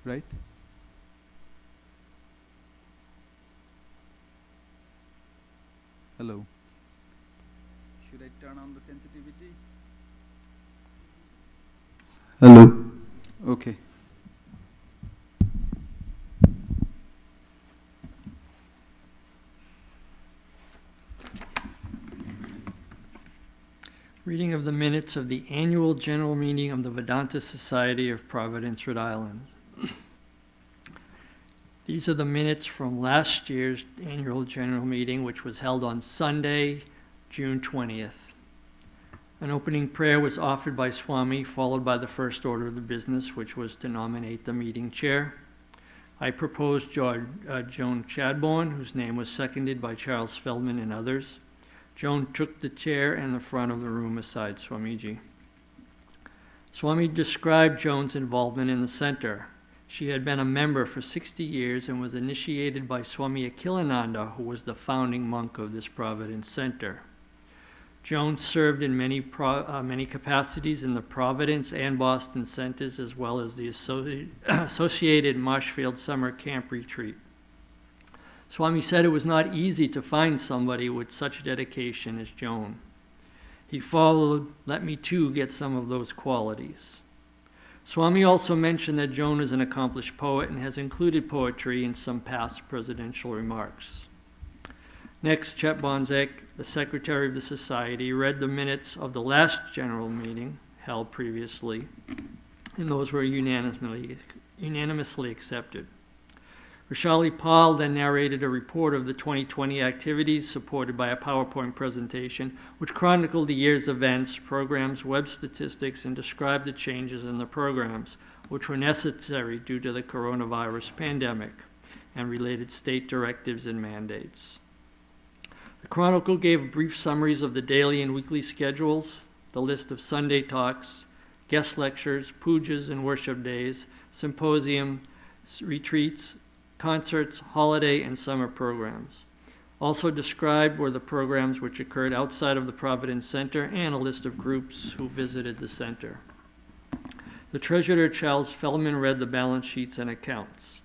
right? Hello. Should I turn on the sensitivity? Hello. Okay. Reading of the minutes of the annual general meeting of the Vedanta Society of Providence, Rhode Island. These are the minutes from last year's annual general meeting, which was held on Sunday, June 20th. An opening prayer was offered by Swami, followed by the first order of the business, which was to nominate the meeting chair. I proposed Joan Chadbourne, whose name was seconded by Charles Feldman and others. Joan took the chair in the front of the room beside Swamiji. Swami described Joan's involvement in the center. She had been a member for 60 years and was initiated by Swami Akhilananda, who was the founding monk of this Providence Center. Joan served in many capacities in the Providence and Boston centers, as well as the associated Marshfield Summer Camp Retreat. Swami said it was not easy to find somebody with such dedication as Joan. He followed, "Let me too get some of those qualities." Swami also mentioned that Joan is an accomplished poet and has included poetry in some past presidential remarks. Next, Chet Bonzek, the secretary of the society, read the minutes of the last general meeting held previously, and those were unanimously accepted. Rishali Pal then narrated a report of the 2020 activities supported by a PowerPoint presentation, which chronicled the year's events, programs, web statistics, and described the changes in the programs, which were necessary due to the coronavirus pandemic and related state directives and mandates. The Chronicle gave brief summaries of the daily and weekly schedules, the list of Sunday talks, guest lectures, pujas and worship days, symposium, retreats, concerts, holiday, and summer programs. Also described were the programs which occurred outside of the Providence Center and a list of groups who visited the center. The treasurer, Charles Feldman, read the balance sheets and accounts.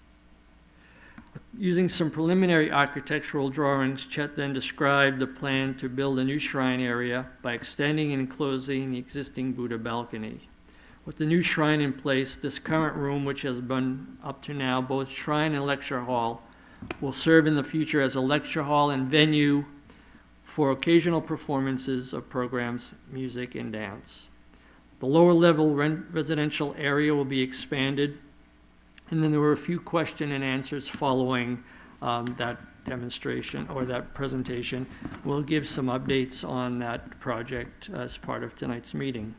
Using some preliminary architectural drawings, Chet then described the plan to build a new shrine area by extending and enclosing the existing Buddha balcony. With the new shrine in place, this current room, which has been up to now both shrine and lecture hall, will serve in the future as a lecture hall and venue for occasional performances of programs, music, and dance. The lower level residential area will be expanded, and then there were a few question and answers following that demonstration or that presentation. We'll give some updates on that project as part of tonight's meeting.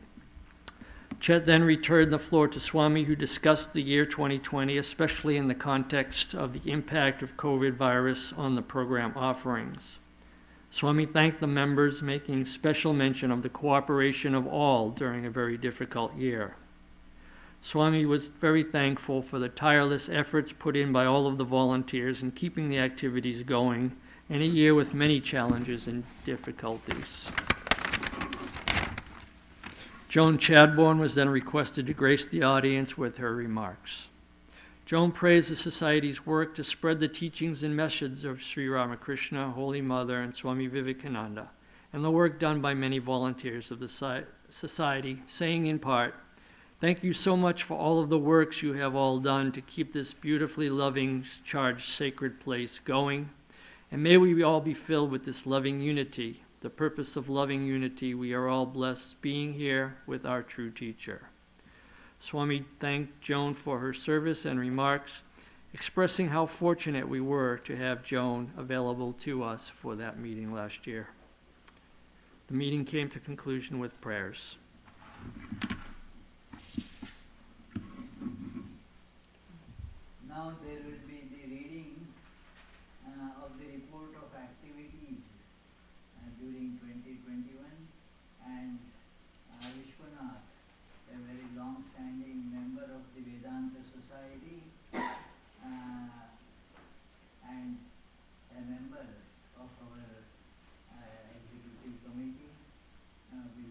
Chet then returned the floor to Swami, who discussed the year 2020, especially in the context of the impact of COVID virus on the program offerings. Swami thanked the members, making special mention of the cooperation of all during a very difficult year. Swami was very thankful for the tireless efforts put in by all of the volunteers in keeping the activities going in a year with many challenges and difficulties. Joan Chadbourne was then requested to grace the audience with her remarks. Joan praised the Society's work to spread the teachings and messages of Sri Ramakrishna, Holy Mother, and Swami Vivekananda, and the work done by many volunteers of the Society, saying in part, "Thank you so much for all of the works you have all done to keep this beautifully loving, charged, sacred place going, and may we all be filled with this loving unity. The purpose of loving unity, we are all blessed being here with our true teacher." Swami thanked Joan for her service and remarks, expressing how fortunate we were to have Joan available to us for that meeting last year. The meeting came to conclusion with prayers. Now there will be the reading of the report of activities during 2021, and Vishwanath, a very long-standing member of the Vedanta Society and a member of our executive committee, will be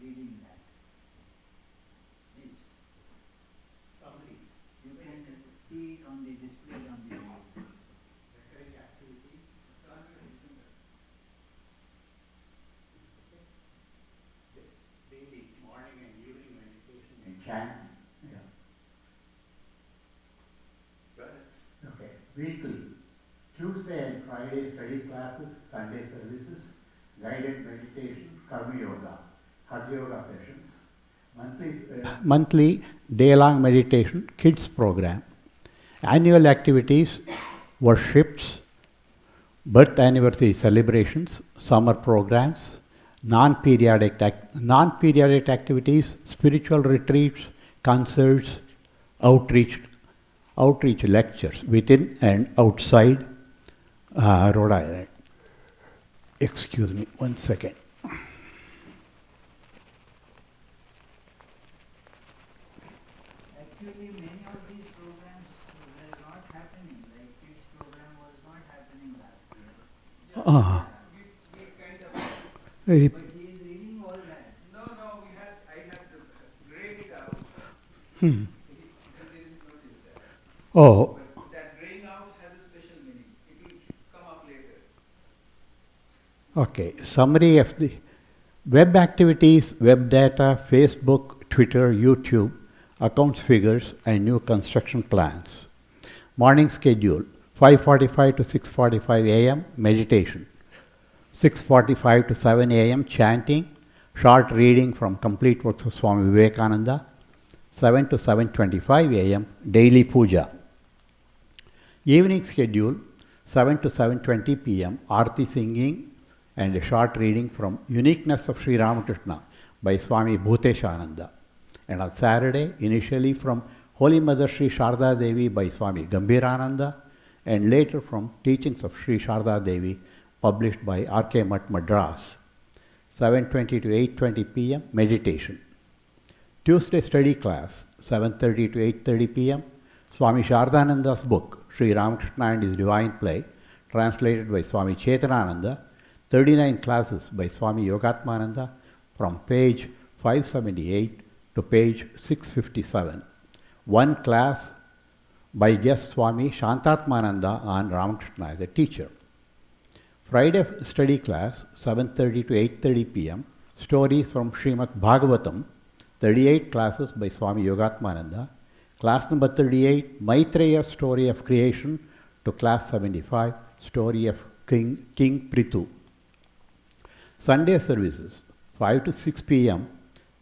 reading that. Please. Summary. weekly. Tuesday and Friday study classes, Sunday services, guided meditation, Karma Yoga, Hatha Yoga sessions, monthly day-long meditation, kids program, annual activities, worships, birth anniversary celebrations, summer programs, non-periodic activities, spiritual retreats, concerts, outreach lectures within and outside Rhode Island. Excuse me, 1 second. Actually, many of these programs were not happening. Like kids program was not happening last year. We kind of, Very But he is reading all that. no, I had to grade it out. Hmm. He didn't notice that. Oh, But that graying out has a special meaning. It will come up later. okay. Summary of the web activities, web data, Facebook, Twitter, YouTube, accounts figures, and new construction plans. Morning schedule, 5:45 to 6:45 a.m. meditation. 6:45 to 7 a.m. chanting, short reading from complete works of Swami Vivekananda. 7 to 7:25 a.m. daily puja. Evening schedule, 7 to 7:20 p.m. Aarti singing and a short reading from Uniqueness of Sri Ramakrishna by Swami Bhuteshananda. And on Saturday, initially from Holy Mother Sri Sharda Devi by Swami Gambhirananda, and later from Teachings of Sri Sharda Devi published by R.K. Mutt Madras. 7:20 to 8:20 p.m. meditation. Tuesday study class, 7:30 to 8:30 p.m. Swami Shardananda's book, Sri Ramakrishna and His Divine Play, translated by Swami Chetanananda. 39 classes by Swami Yogatmananda from page 578 to page 657. One class by guest Swami Shantatmananda on Ramakrishna as a teacher. Friday study class, 7:30 to 8:30 p.m. Stories from Srimad Bhagavatam, 38 classes by Swami Yogatmananda. Class number 38, Maitreya Story of Creation, to class 75, Story of King Prithu. Sunday services, 5 to 6 p.m.,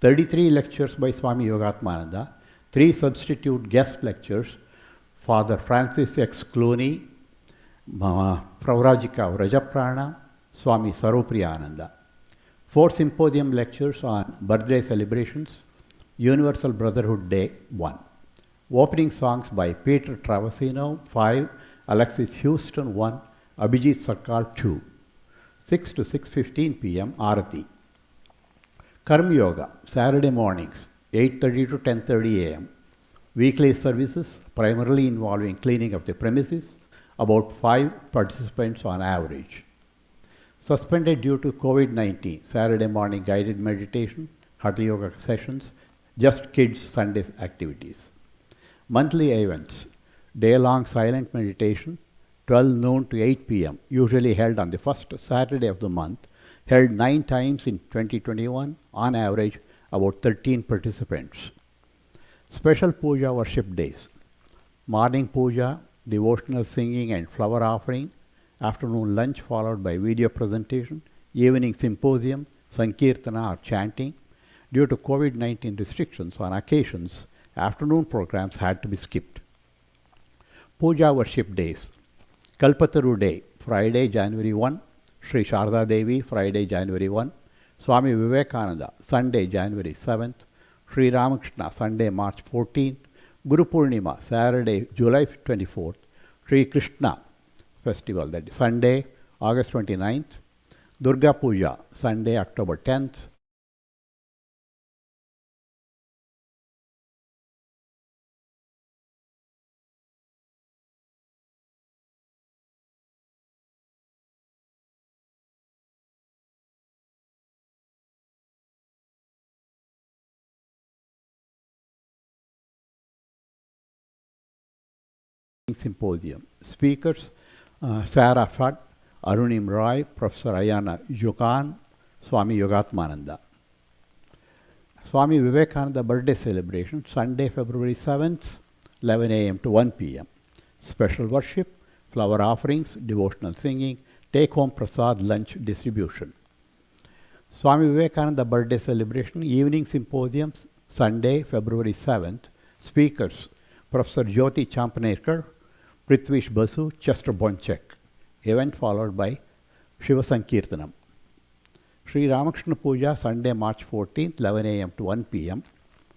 33 lectures by Swami Yogatmananda, 3 substitute guest lectures, Father Francis X. Clooney, Pravrajika Vrajaprana, Swami Sarupriyananda. 4 symposium lectures on birthday celebrations, Universal Brotherhood Day 1. Opening songs by Peter Travasino 5, Alexis Houston 1, Abhijit Sarkar 2. 6 to 6:15 p.m. Arati. Karma Yoga, Saturday mornings, 8:30 to 10:30 a.m. Weekly services, primarily involving cleaning of the premises, about 5 participants on average. Suspended due to COVID-19, Saturday morning guided meditation, Hatha Yoga sessions, just kids Sunday activities. Monthly events, day-long silent meditation, 12 noon to 8 p.m., usually held on the first Saturday of the month, held 9 times in 2021, on average about 13 participants. Special puja worship days, morning puja, devotional singing and flower offering, afternoon lunch followed by video presentation, evening symposium, sankirtana or chanting. Due to COVID-19 restrictions on occasions, afternoon programs had to be skipped. Puja worship days, Kalpataru Day, Friday, January 1, Sri Sharda Devi, Friday, January 1, Swami Vivekananda, Sunday, January 7th, Sri Ramakrishna, Sunday, March 14th, Guru Purnima, Saturday, July 24th, Sri Krishna festival, that is Sunday, August 29th, Durga Puja, Sunday, October 10th, symposium. Speakers, Sarah Fudd, Arunim Roy, Professor Ayana Yukan, Swami Yogatmananda. Swami Vivekananda birthday celebration, Sunday, February 7th, 11 a.m. to 1 p.m. Special worship, flower offerings, devotional singing, take-home prasad lunch distribution. Swami Vivekananda birthday celebration, evening symposiums, Sunday, February 7th. Speakers, Professor Jyoti Champanerkar, Prithvish Basu, Chester Bonchek. Event followed by Shiva Sankirtanam. Sri Ramakrishna Puja, Sunday, March 14th, 11 a.m. to 1 p.m.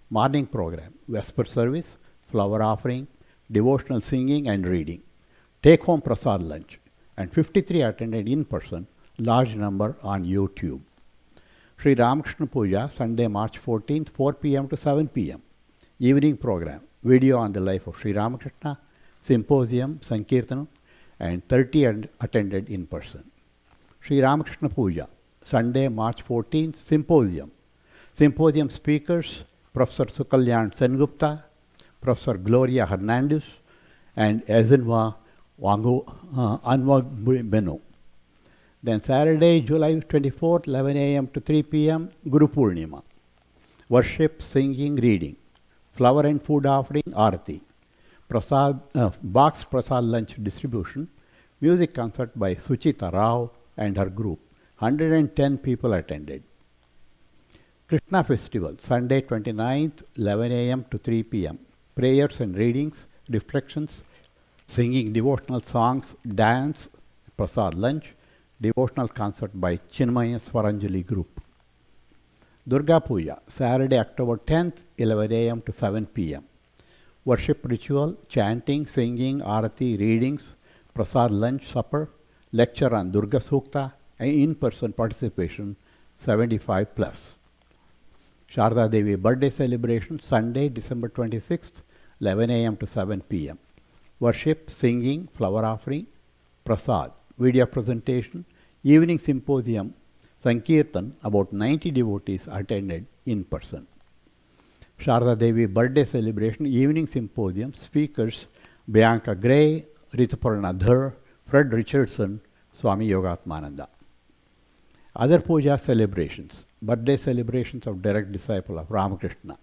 Morning program, Vesper service, flower offering, devotional singing and reading. Take-home prasad lunch. And 53 attended in person, large number on YouTube. Sri Ramakrishna Puja, Sunday, March 14th, 4 p.m. to 7 p.m. Evening program, video on the life of Sri Ramakrishna, symposium, Sankirtanam, and 30 attended in person. Sri Ramakrishna Puja, Sunday, March 14th, symposium. Symposium speakers, Professor Sukalyan Sengupta, Professor Gloria Hernandez, and Ezenwa Anwag Beno. Then Saturday, July 24th, 11 a.m. to 3 p.m., Guru Purnima. Worship, singing, reading. Flower and food offering, Arati. Boxed prasad lunch distribution. Music concert by Suchita Rao and her group. 110 people attended. Krishna Festival, Sunday 29th, 11 a.m. to 3 p.m. Prayers and readings, reflections, singing devotional songs, dance, prasad lunch, devotional concert by Chinmaya Swaranjali group. Durga Puja, Saturday, October 10th, 11 a.m. to 7 p.m. Worship ritual, chanting, singing, arati, readings, prasad lunch, supper, lecture on Durga Sukta, and in-person participation, 75 plus. Sharda Devi birthday celebration, Sunday, December 26th, 11 a.m. to 7 p.m. Worship, singing, flower offering, prasad, video presentation, evening symposium, Sankirtan, about 90 devotees attended in person. Sharda Devi birthday celebration, evening symposium, speakers, Bianca Gray, Rituparna Dhar, Fred Richardson, Swami Yogatmananda. Other puja celebrations, birthday celebrations of direct disciple of Ramakrishna,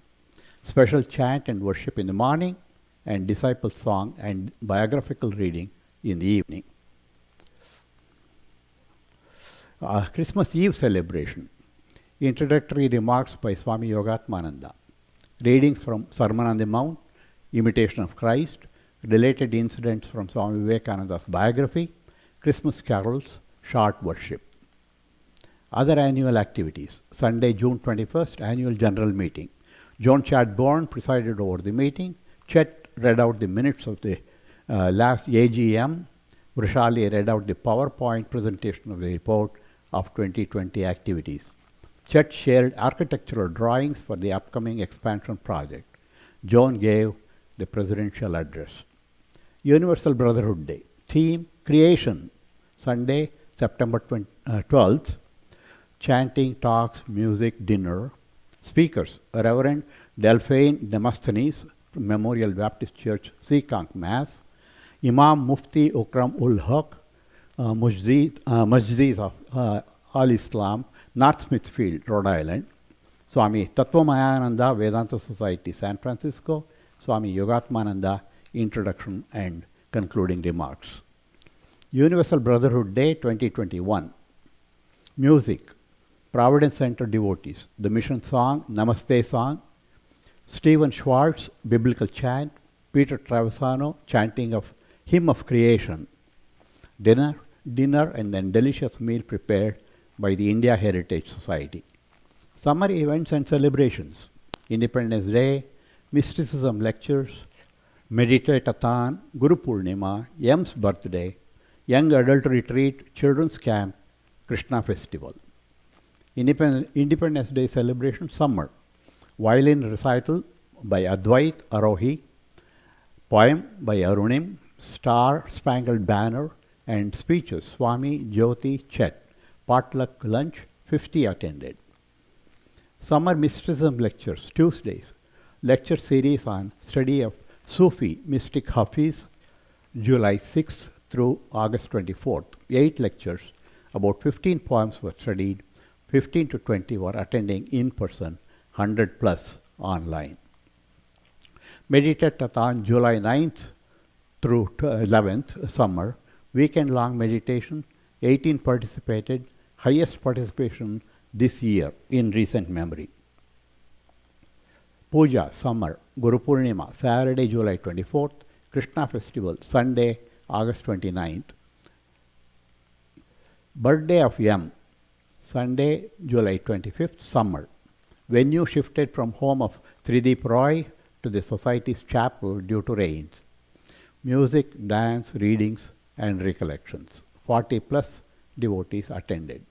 special chant and worship in the morning, and disciple song and biographical reading in the evening. Christmas Eve celebration, introductory remarks by Swami Yogatmananda, readings from Sermon on the Mount, Imitation of Christ, related incidents from Swami Vivekananda's biography, Christmas carols, short worship. Other annual activities, Sunday, June 21st, annual general meeting. John Chadbourne presided over the meeting. Chet read out the minutes of the last AGM. Vrishali read out the PowerPoint presentation of the report of 2020 activities. Chet shared architectural drawings for the upcoming expansion project. John gave the presidential address. Universal Brotherhood Day. Theme, Creation. Sunday, September 12th. Chanting, talks, music, dinner. Speakers, Reverend Delphine Demosthenes, Memorial Baptist Church, Seekonk, Mass. Imam Mufti Ukram ul Haq, Masjid of Al-Islam, North Smithfield, Rhode Island. Swami Tattvamayananda, Vedanta Society, San Francisco. Swami Yogatmananda, Introduction and Concluding Remarks. Universal Brotherhood Day 2021. Music, Providence Center devotees, the mission song, Namaste song, Stephen Schwartz, biblical chant, Peter Travisano, chanting of Hymn of Creation, dinner, and then delicious meal prepared by the India Heritage Society. Summer events and celebrations, Independence Day, mysticism lectures, Meditate-a-thon, Guru Purnima, M's birthday, Young Adult Retreat, Children's Camp, Krishna Festival. Independence Day celebration, summer. Violin recital by Advait Arohi, poem by Arunim, Star Spangled Banner, and speeches, Swami Jyoti Chet. Potluck lunch, 50 attended. Summer mysticism lectures, Tuesdays. Lecture series on study of Sufi mystic Hafiz, July 6th through August 24th. 8 lectures, about 15 poems were studied, 15 to 20 were attending in person, 100 plus online. Meditate-a-thon, July 9th through 11th, summer, weekend-long meditation, 18 participated, highest participation this year in recent memory. Puja, summer, Guru Purnima, Saturday, July 24th, Krishna Festival, Sunday, August 29th. Birthday of M, Sunday, July 25th, summer. Venue shifted from home of Trideep Roy to the Society's chapel due to rains. Music, dance, readings, and recollections. 40 plus devotees attended.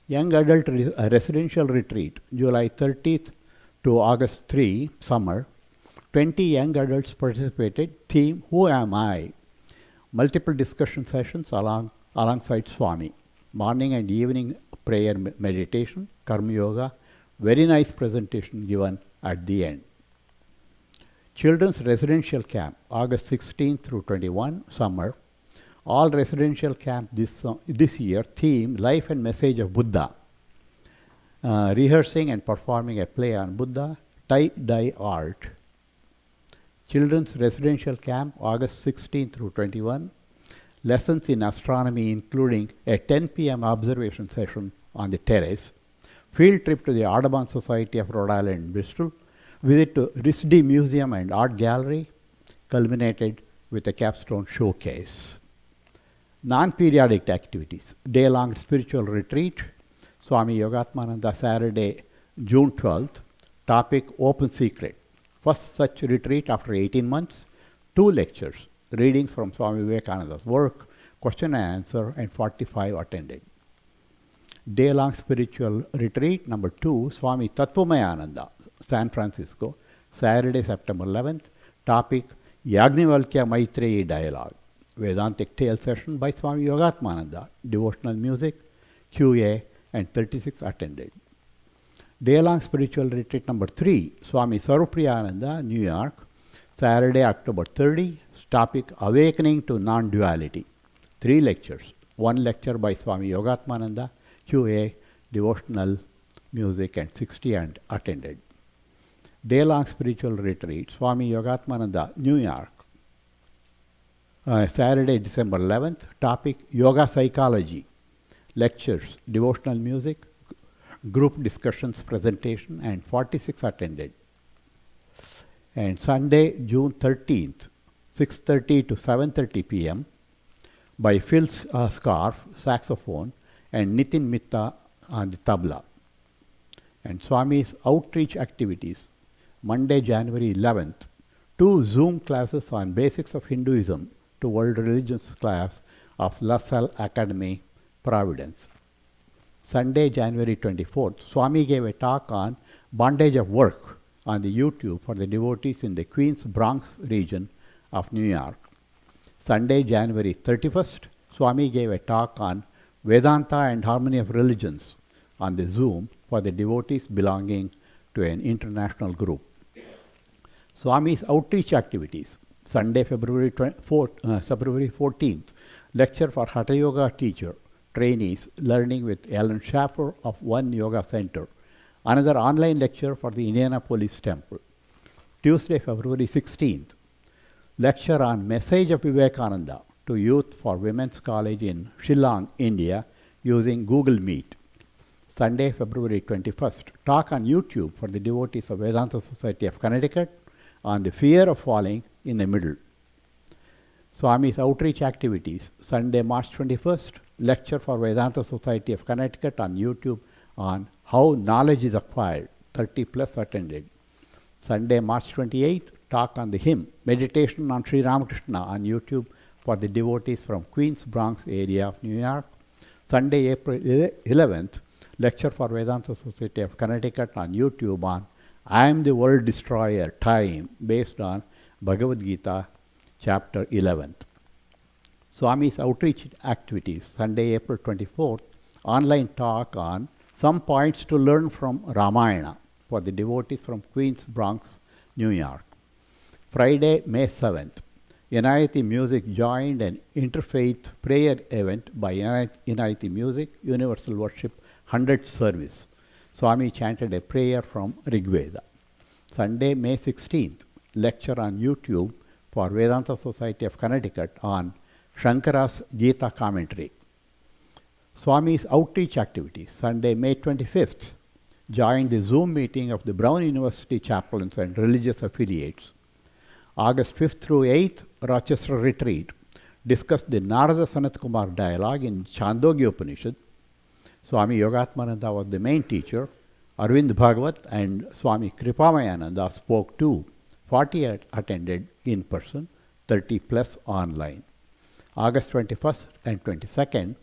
Young Adult Residential Retreat, July 30th to August 3, summer. 20 young adults participated. Theme, Who Am I? Multiple discussion sessions alongside Swami. Morning and evening prayer meditation, Karma Yoga. Very nice presentation given at the end. Children's Residential Camp, August 16 through 21, summer. All residential camp this year, theme, Life and Message of Buddha. Rehearsing and performing a play on Buddha, tie-dye art. Children's Residential Camp, August 16 through 21. Lessons in astronomy, including a 10 p.m. observation session on the terrace. Field trip to the Audubon Society of Rhode Island, Bristol. Visit to Risdi Museum and Art Gallery, culminated with a capstone showcase. Non-periodic activities, day-long spiritual retreat, Swami Yogatmananda, Saturday, June 12th, topic Open Secret. First such retreat after 18 months, 2 lectures, readings from Swami Vivekananda's work, question and answer, and 45 attended. Day-long spiritual retreat number 2, Swami Tattvamayananda, San Francisco, Saturday, September 11th, topic Yagnivalkya Maitreyi Dialogue. Vedantic Tale session by Swami Yogatmananda, devotional music, QA, and 36 attended. Day-long spiritual retreat number 3, Swami Sarupriyananda, New York, Saturday, October 30, topic Awakening to Non-Duality. 3 lectures, 1 lecture by Swami Yogatmananda, QA, devotional music, and 60 and attended. Day-long spiritual retreat, Swami Yogatmananda, New York, Saturday, December 11th, topic Yoga Psychology. Lectures, devotional music, group discussions, presentation, and 46 attended. And Sunday, June 13th, 6:30 to 7:30 p.m. by Phil Scarf, saxophone, and Nitin Mitta on the tabla. And Swami's outreach activities, Monday, January 11th, 2 Zoom classes on basics of Hinduism to World Religions class of La Salle Academy, Providence. Sunday, January 24th, Swami gave a talk on bondage of work on the YouTube for the devotees in the Queens Bronx region of New York. Sunday, January 31st, Swami gave a talk on Vedanta and Harmony of Religions on the Zoom for the devotees belonging to an international group. Swami's outreach activities, Sunday, February 14th, lecture for Hatha Yoga teacher, trainees learning with Ellen Schaffer of One Yoga Center. Another online lecture for the Indianapolis Temple. Tuesday, February 16th, lecture on Message of Vivekananda to youth for Women's College in Shillong, India, using Google Meet. Sunday, February 21st, talk on YouTube for the devotees of Vedanta Society of Connecticut on the fear of falling in the middle. Swami's outreach activities, Sunday, March 21st, lecture for Vedanta Society of Connecticut on YouTube on how knowledge is acquired, 30 plus attended. Sunday, March 28th, talk on the hymn, meditation on Sri Ramakrishna on YouTube for the devotees from Queens, Bronx area of New York. Sunday, April 11th, lecture for Vedanta Society of Connecticut on YouTube on I Am the World Destroyer, Time, based on Bhagavad Gita, chapter 11th. Swami's outreach activities, Sunday, April 24th, online talk on some points to learn from Ramayana for the devotees from Queens, Bronx, New York. Friday, May 7th, Inayati Music joined an interfaith prayer event by Inayati Music, Universal Worship 100th Service. Swami chanted a prayer from Rigveda. Sunday, May 16th, lecture on YouTube for Vedanta Society of Connecticut on Shankara's Gita commentary. Swami's outreach activities. Sunday, May 25th, joined the Zoom meeting of the Brown University chaplains and religious affiliates. August 5th through 8th, Rochester retreat, discussed the Narada Sanat Kumar dialogue in Chandogya Upanishad. Swami Yogatmananda was the main teacher. Arvind Bhagavat and Swami Kripamayananda spoke too. 40 attended in person, 30 plus online. August 21st and 22nd,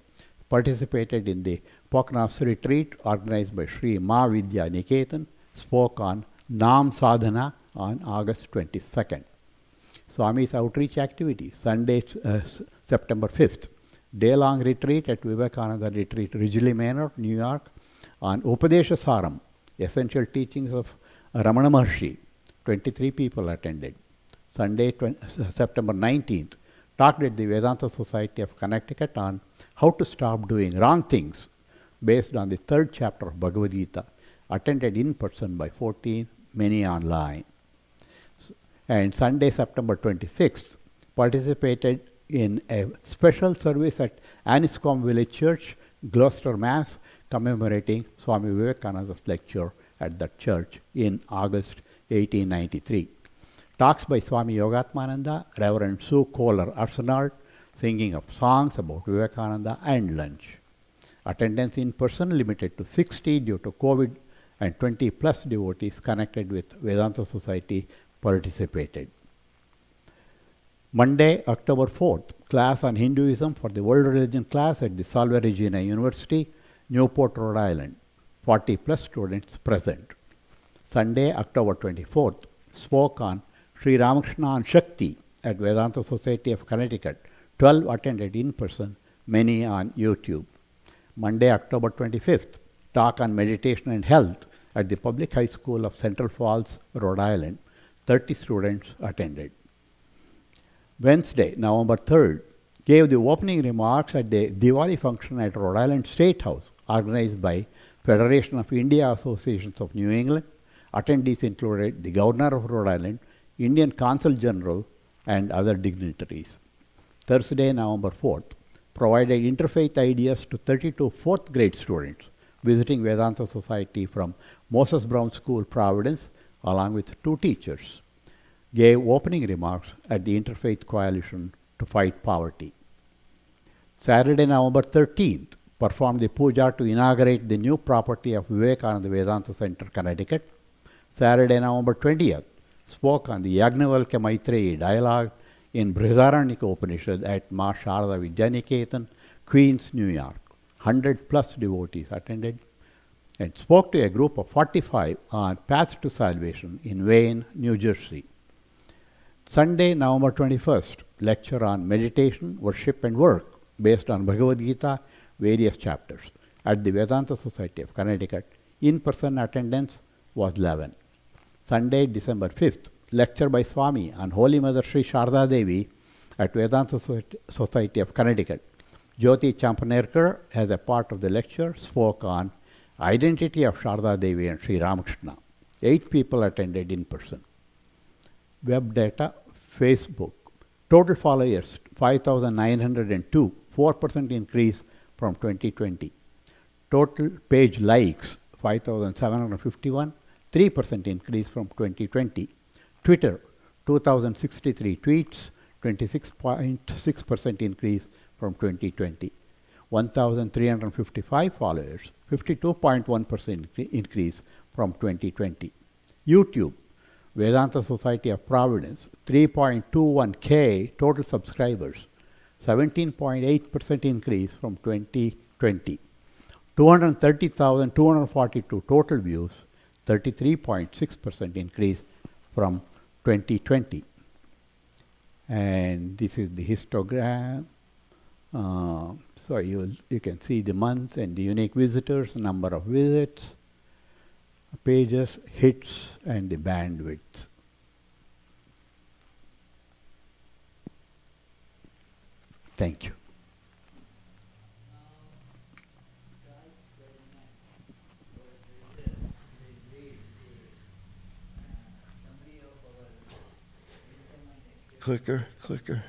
participated in the Pokhnas retreat organized by Sri Ma Vidya Niketan, spoke on Nam Sadhana on August 22nd. Swami's outreach activities. Sunday, September 5th, day-long retreat at Vivekananda Retreat, Ridgely Manor, New York, on Upadesha Saram, essential teachings of Ramana Maharshi. 23 people attended. Sunday, September 19th, talked at the Vedanta Society of Connecticut on how to stop doing wrong things based on the third chapter of Bhagavad Gita, attended in person by 14, many online. And Sunday, September 26th, participated in a special service at Aniscombe Village Church, Gloucester, Mass, commemorating Swami Vivekananda's lecture at that church in August 1893. Talks by Swami Yogatmananda, Reverend Sue Kohler Arsenault, singing of songs about Vivekananda, and lunch. Attendance in person limited to 60 due to COVID, and 20 plus devotees connected with Vedanta Society participated. Monday, October 4th, class on Hinduism for the World Religion class at the Salve Regina University, Newport, Rhode Island. 40 plus students present. Sunday, October 24th, spoke on Sri Ramakrishna and Shakti at Vedanta Society of Connecticut. 12 attended in person, many on YouTube. Monday, October 25th, talk on meditation and health at the Public High School of Central Falls, Rhode Island. 30 students attended. Wednesday, November 3rd, gave the opening remarks at the Diwali function at Rhode Island State House, organized by Federation of India Associations of New England. Attendees included the Governor of Rhode Island, Indian Consul General, and other dignitaries. Thursday, November 4th, provided interfaith ideas to 32 fourth grade students visiting Vedanta Society from Moses Brown School, Providence, along with 2 teachers. Gave opening remarks at the Interfaith Coalition to Fight Poverty. Saturday, November 13th, performed the puja to inaugurate the new property of Vivekananda Vedanta Center, Connecticut. Saturday, November 20th, spoke on the Yagnavalkya Maitreyi dialogue in Brihadaranyaka Upanishad at Ma Sharada Vidyaniketan, Queens, New York. 100 plus devotees attended and spoke to a group of 45 on Path to Salvation in Wayne, New Jersey. Sunday, November 21st, lecture on meditation, worship and work based on Bhagavad Gita, various chapters at the Vedanta Society of Connecticut. In-person attendance was 11. Sunday, December 5th, lecture by Swami on Holy Mother Sri Sharda Devi at Vedanta Society of Connecticut. Jyoti Champanerkar, as a part of the lecture, spoke on identity of Sharda Devi and Sri Ramakrishna. 8 people attended in person. Web data, Facebook. Total followers, 5,902, 4% increase from 2020. Total page likes, 5,751, 3% increase from 2020. Twitter, 2,063 tweets, 26.6% increase from 2020. 1,355 followers, 52.1% increase from 2020. YouTube, Vedanta Society of Providence, 3.21K total subscribers, 17.8% increase from 2020. 230,242 total views, 33.6% increase from 2020. And this is the histogram. So you can see the month and the unique visitors, number of visits, pages, hits, and the bandwidth. Thank you. Clicker, clicker.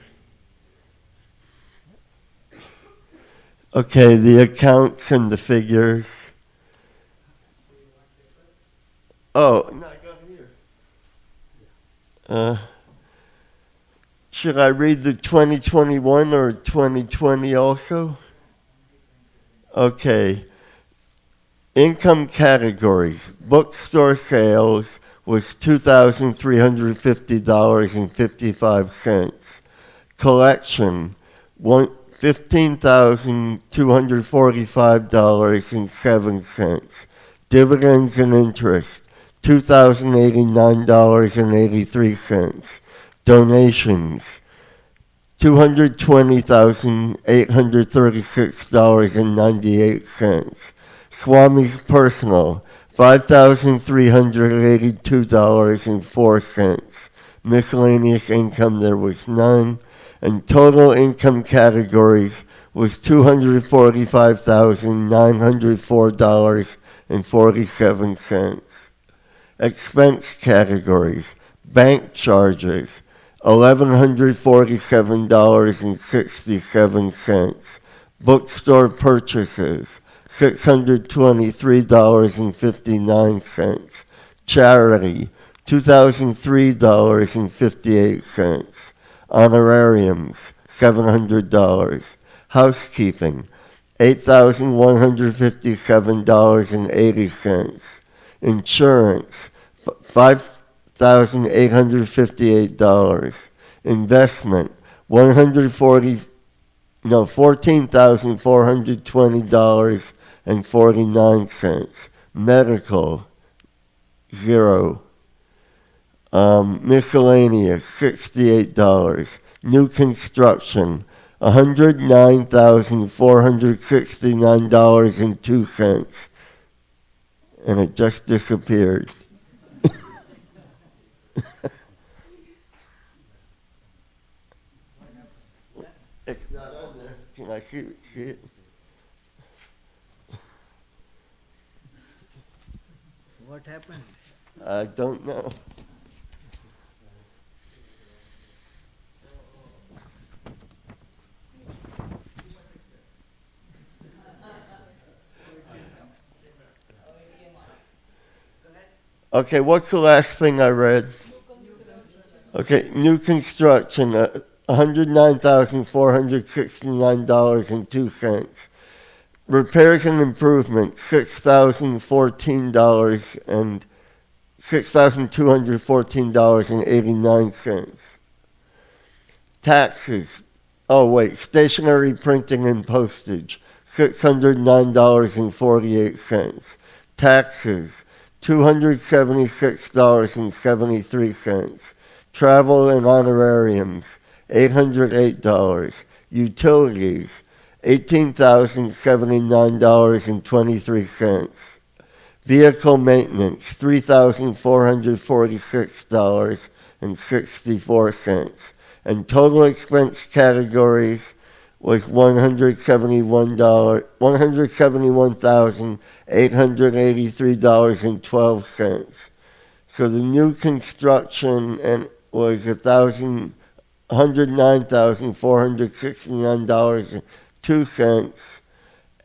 Okay, the accounts and the figures. Oh, no, I got here. Should I read the 2021 or 2020 also? Okay. Income categories. Bookstore sales was $2,350.55. Collection, $15,245.07. Dividends and interest, $2,089.83. Donations, $220,836.98. Swami's personal, $5,382.04. Miscellaneous income, there was none. And total income categories was $245,904.47. Expense categories, bank charges, $1,147.67. Bookstore purchases, $623.59. Charity, $2,003.58. Honorariums, $700. Housekeeping, $8,157.80. Insurance, $5,858. Investment, $14,420.49. Medical, $0. Miscellaneous, $68. New construction, $109,469.02. And it just disappeared. It's not on there. Can I see it? What happened? I don't know. Okay, what's the last thing I read? Okay, new construction, $109,469.02. Repairs and improvements, $6,214.89. Taxes, stationery printing and postage, $609.48. Taxes, $276.73. Travel and honorariums, $808. Utilities, $18,079.23. Vehicle maintenance, $3,446.64. And total expense categories was $171,883.12. So the new construction was $109,469.02,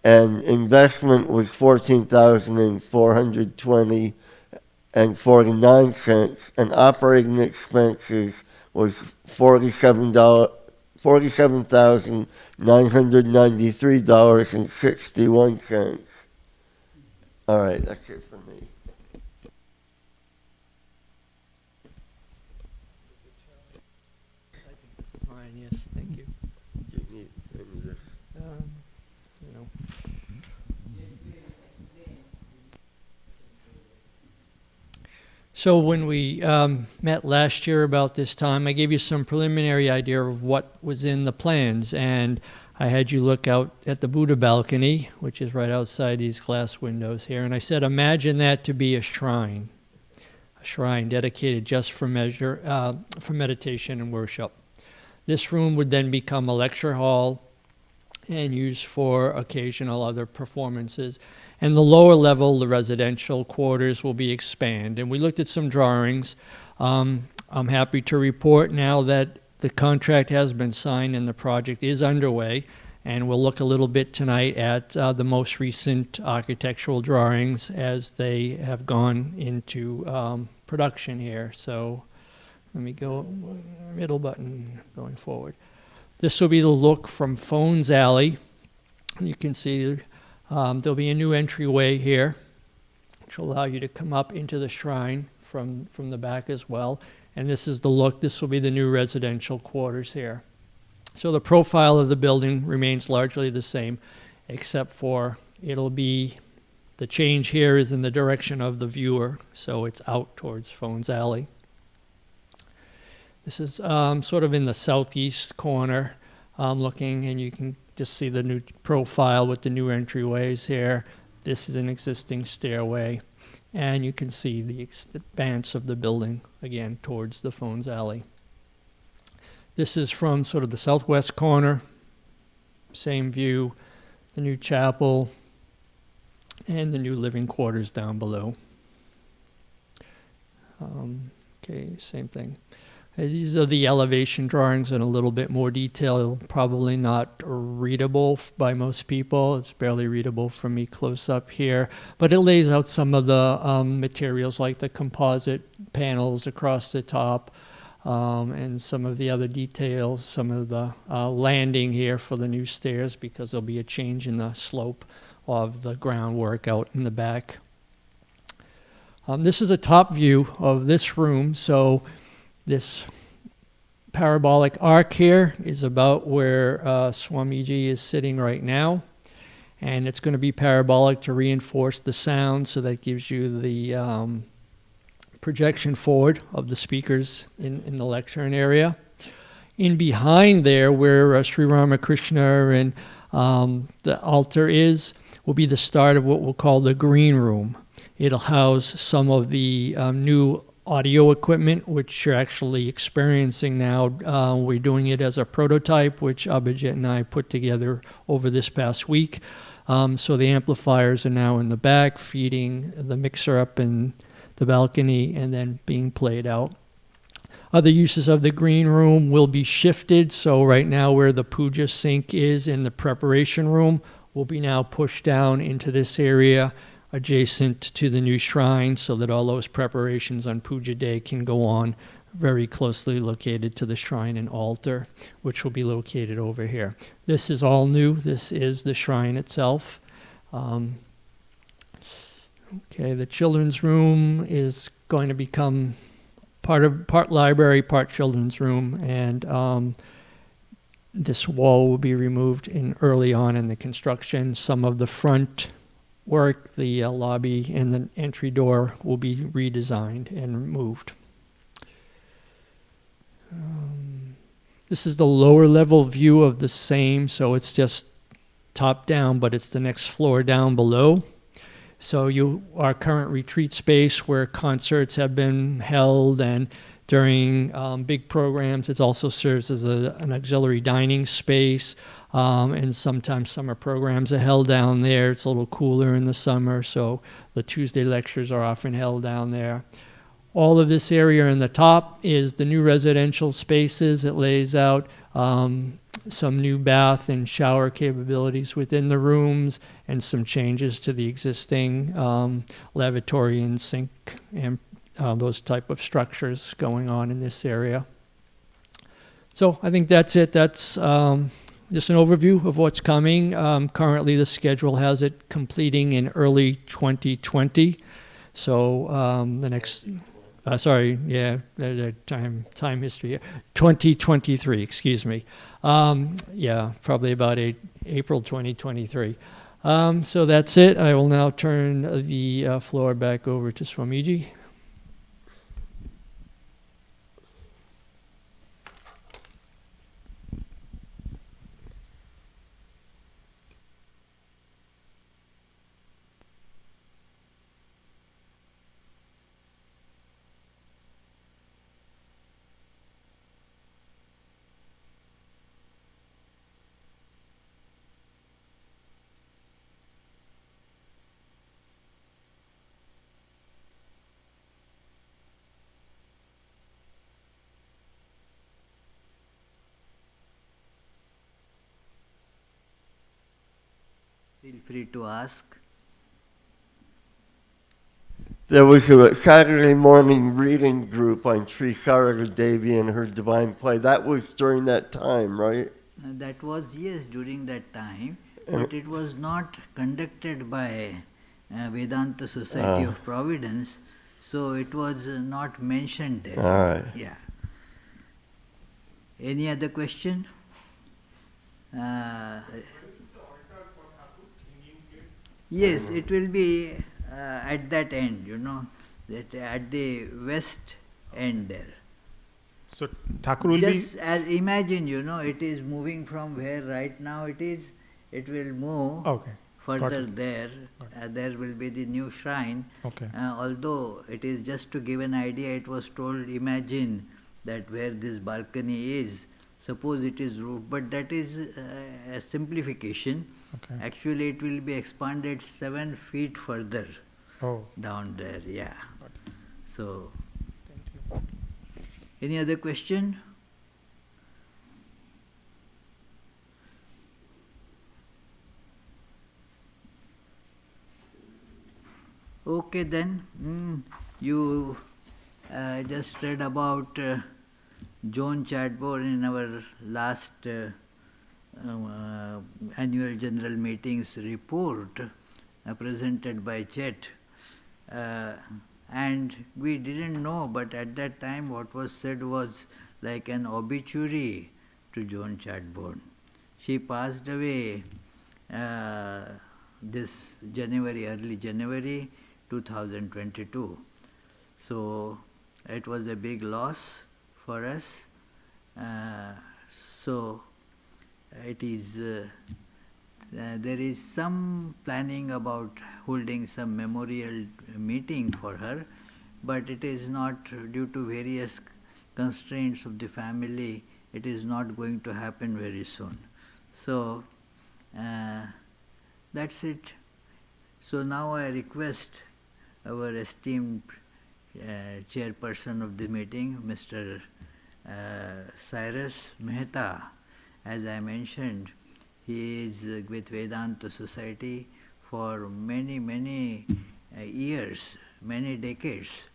and investment was $14,420.49, and operating expenses was $47,993.61. All right, that's it for me. I think this is mine, yes, thank you. Do you need this? No. So when we met last year about this time, I gave you some preliminary idea of what was in the plans, and I had you look out at the Buddha balcony, which is right outside these glass windows here, and I said, imagine that to be a shrine dedicated just for meditation and worship. This room would then become a lecture hall and used for occasional other performances. And the lower level, the residential quarters, will be expanded. And we looked at some drawings. I'm happy to report now that the contract has been signed and the project is underway. And we'll look a little bit tonight at the most recent architectural drawings as they have gone into production here. So let me go, middle button going forward. This will be the look from Phones Alley. You can see there'll be a new entryway here, which will allow you to come up into the shrine from the back as well. And this is the look. This will be the new residential quarters here. So the profile of the building remains largely the same, except for it'll be, the change here is in the direction of the viewer, so it's out towards Phones Alley. This is sort of in the southeast corner looking, and you can just see the new profile with the new entryways here. This is an existing stairway, and you can see the expanse of the building again towards the Phones Alley. This is from sort of the southwest corner, same view, the new chapel, and the new living quarters down below. Okay, same thing. These are the elevation drawings in a little bit more detail, probably not readable by most people. It's barely readable from me close up here, but it lays out some of the materials like the composite panels across the top, and some of the other details, some of the landing here for the new stairs, because there'll be a change in the slope of the groundwork out in the back. This is a top view of this room. So this parabolic arc here is about where Swamiji is sitting right now. And it's going to be parabolic to reinforce the sound, so that gives you the projection forward of the speakers in the lectern area. In behind there, where Sri Ramakrishna and the altar will be the start of what we'll call the green room. It'll house some of the new audio equipment, which you're actually experiencing now. We're doing it as a prototype, which Abhijit and I put together over this past week. So the amplifiers are now in the back, feeding the mixer up in the balcony and then being played out. Other uses of the green room will be shifted. So right now where the puja sink is in the preparation room will be now pushed down into this area adjacent to the new shrine, so that all those preparations on puja day can go on, very closely located to the shrine and altar, which will be located over here. This is all new. This is the shrine itself. Okay, the children's room is going to become part library, part children's room, and this wall will be removed early on in the construction. Some of the front work, the lobby and the entry door will be redesigned and removed. This is the lower level view of the same, so it's just top down, but it's the next floor down below. So our current retreat space where concerts have been held, and during big programs, it also serves as an auxiliary dining space. And sometimes summer programs are held down there. It's a little cooler in the summer, so the Tuesday lectures are often held down there. All of this area in the top is the new residential spaces. It lays out some new bath and shower capabilities within the rooms, and some changes to the existing lavatory and sink and those type of structures going on in this area. So I think that's it. That's just an overview of what's coming. Currently, the schedule has it completing in early 2020. So the next, time history here. 2023, excuse me. Probably about April 2023. So that's it. I will now turn the floor back over to Swamiji. Feel free to ask. There was a Saturday morning reading group on Sri Sarada Devi and her divine play. That was during that time, right? That was, yes, during that time, but it was not conducted by Vedanta Society of Providence, so it was not mentioned there. All right. Yeah. Any other question? Yes, it will be at that end, that at the west end there. So Thakur will Just be... as imagine, it is moving from where right now it is, it will move further there. There will be the new shrine. Okay. Although it is just to give an idea, it was told, imagine that where this balcony is, suppose it is roof, but that is a simplification. Okay. Actually, it will be expanded 7 feet further down there, yeah. So, Thank you. any other question? Okay then, you just read about Joan Chadbourne in our last annual general meetings report presented by Chet. And we didn't know, but at that time what was said was like an obituary to Joan Chadbourne. She passed away this January, early January 2022. So it was a big loss for us. So it is there is some planning about holding some memorial meeting for her, but it is not, due to various constraints of the family, it is not going to happen very soon. So that's it. So now I request our esteemed chairperson of the meeting, Mr. Cyrus Mehta. As I mentioned, he is with Vedanta Society for many years, many decades,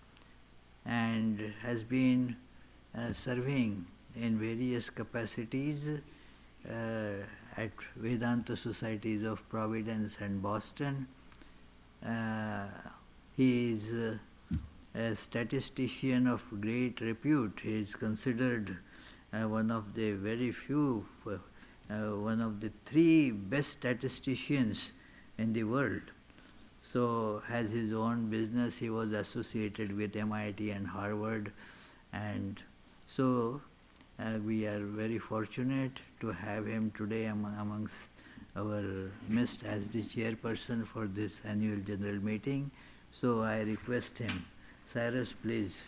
and has been serving in various capacities at Vedanta Societies of Providence and Boston. He is a statistician of great repute. He is considered one of the very few, one of the 3 best statisticians in the world. So has his own business. He was associated with MIT and Harvard, and so we are very fortunate to have him today amongst our midst as the chairperson for this annual general meeting. So I request him. Cyrus, please.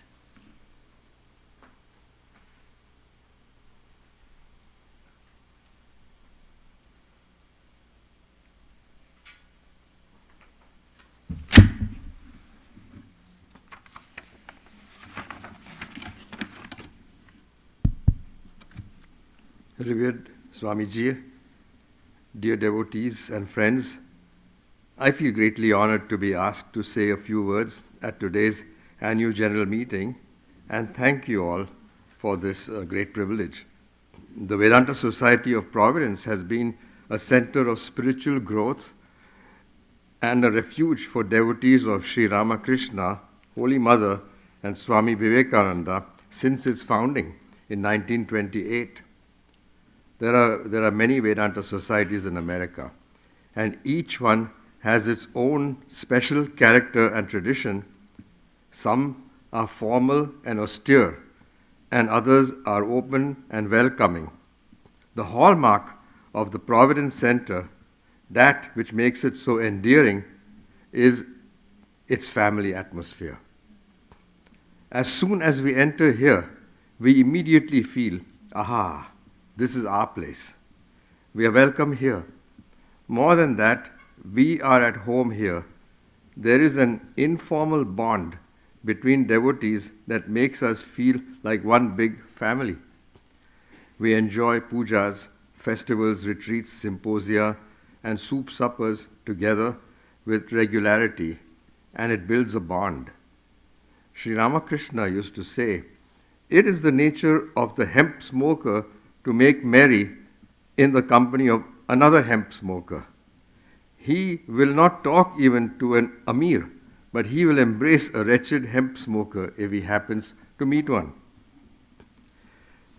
Revered Swamiji, dear devotees and friends, I feel greatly honored to be asked to say a few words at today's annual general meeting, and thank you all for this great privilege. The Vedanta Society of Providence has been a center of spiritual growth and a refuge for devotees of Sri Ramakrishna, Holy Mother, and Swami Vivekananda since its founding in 1928. There are many Vedanta societies in America, and each one has its own special character and tradition. Some are formal and austere, and others are open and welcoming. The hallmark of the Providence Center, that which makes it so endearing, is its family atmosphere. As soon as we enter here, we immediately feel, aha, this is our place. We are welcome here. More than that, we are at home here. There is an informal bond between devotees that makes us feel like one big family. We enjoy pujas, festivals, retreats, symposia, and soup suppers together with regularity, and it builds a bond. Sri Ramakrishna used to say, "It is the nature of the hemp smoker to make merry in the company of another hemp smoker. He will not talk even to an Amir, but he will embrace a wretched hemp smoker if he happens to meet one."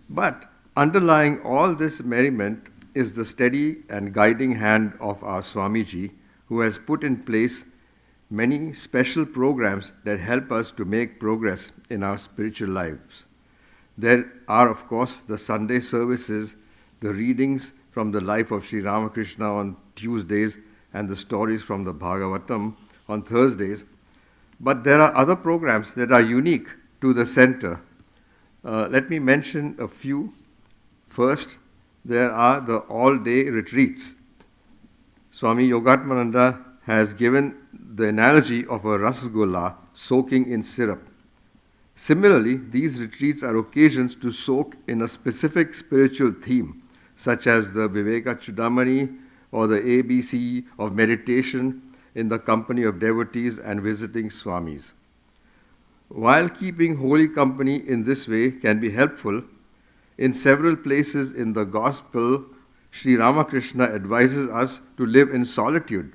But underlying all this merriment is the steady and guiding hand of our Swamiji, who has put in place many special programs that help us to make progress in our spiritual lives. There are, of course, the Sunday services, the readings from the life of Sri Ramakrishna on Tuesdays, and the stories from the Bhagavatam on Thursdays. But there are other programs that are unique to the center. Let me mention a few. First, there are the all-day retreats. Swami Yogatmananda has given the analogy of a rasgulla soaking in syrup. Similarly, these retreats are occasions to soak in a specific spiritual theme, such as the Viveka Chudamani or the ABC of meditation in the company of devotees and visiting Swamis. While keeping holy company in this way can be helpful, in several places in the Gospel, Sri Ramakrishna advises us to live in solitude.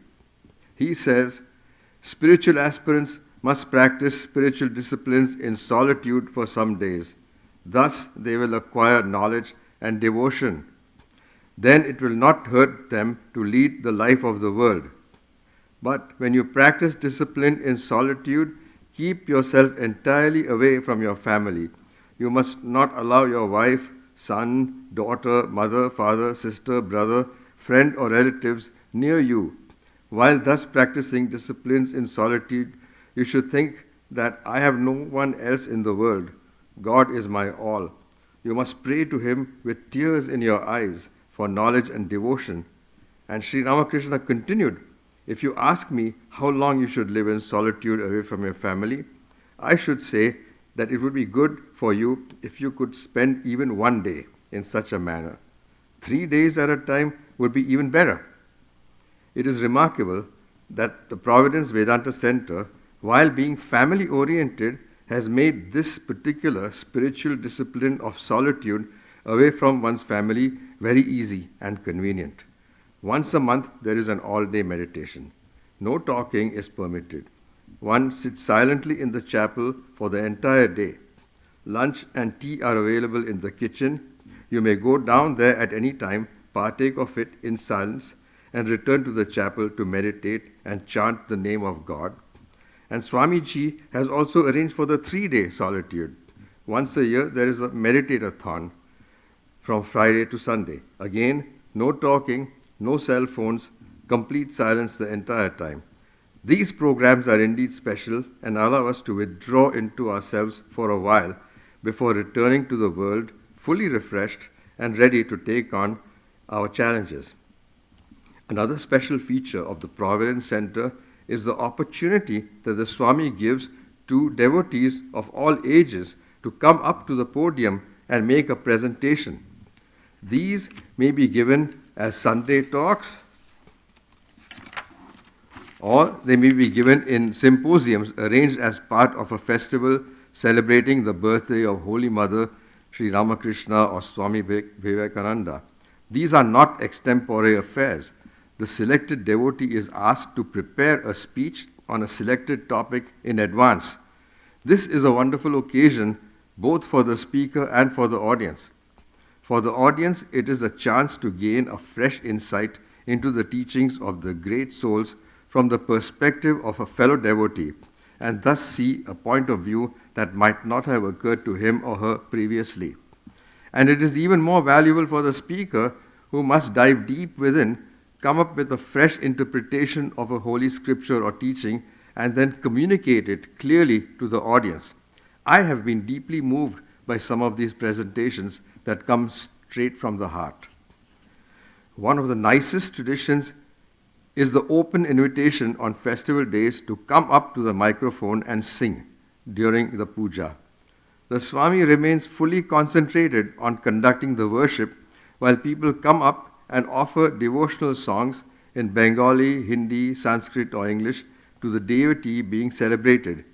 He says, "Spiritual aspirants must practice spiritual disciplines in solitude for some days. Thus they will acquire knowledge and devotion. Then it will not hurt them to lead the life of the world. But when you practice discipline in solitude, keep yourself entirely away from your family. You must not allow your wife, son, daughter, mother, father, sister, brother, friend or relatives near you. While thus practicing disciplines in solitude, you should think that I have no one else in the world. God is my all. You must pray to Him with tears in your eyes for knowledge and devotion." And Sri Ramakrishna continued, "If you ask me how long you should live in solitude away from your family, I should say that it would be good for you if you could spend even one day in such a manner. 3 days at a time would be even better." It is remarkable that the Providence Vedanta Center, while being family-oriented, has made this particular spiritual discipline of solitude away from one's family very easy and convenient. Once a month, there is an all-day meditation. No talking is permitted. One sits silently in the chapel for the entire day. Lunch and tea are available in the kitchen. You may go down there at any time, partake of it in silence, and return to the chapel to meditate and chant the name of God. And Swamiji has also arranged for the 3-day solitude. Once a year, there is a meditate-a-thon from Friday to Sunday. Again, no talking, no cell phones, complete silence the entire time. These programs are indeed special and allow us to withdraw into ourselves for a while before returning to the world fully refreshed and ready to take on our challenges. Another special feature of the Providence Center is the opportunity that the Swami gives to devotees of all ages to come up to the podium and make a presentation. These may be given as Sunday talks, or they may be given in symposiums arranged as part of a festival celebrating the birthday of Holy Mother Sri Ramakrishna or Swami Vivekananda. These are not extempore affairs. The selected devotee is asked to prepare a speech on a selected topic in advance. This is a wonderful occasion both for the speaker and for the audience. For the audience, it is a chance to gain a fresh insight into the teachings of the great souls from the perspective of a fellow devotee, and thus see a point of view that might not have occurred to him or her previously. And it is even more valuable for the speaker, who must dive deep within, come up with a fresh interpretation of a holy scripture or teaching, and then communicate it clearly to the audience. I have been deeply moved by some of these presentations that come straight from the heart. One of the nicest traditions is the open invitation on festival days to come up to the microphone and sing during the puja. The Swami remains fully concentrated on conducting the worship while people come up and offer devotional songs in Bengali, Hindi, Sanskrit, or English to the deity being celebrated.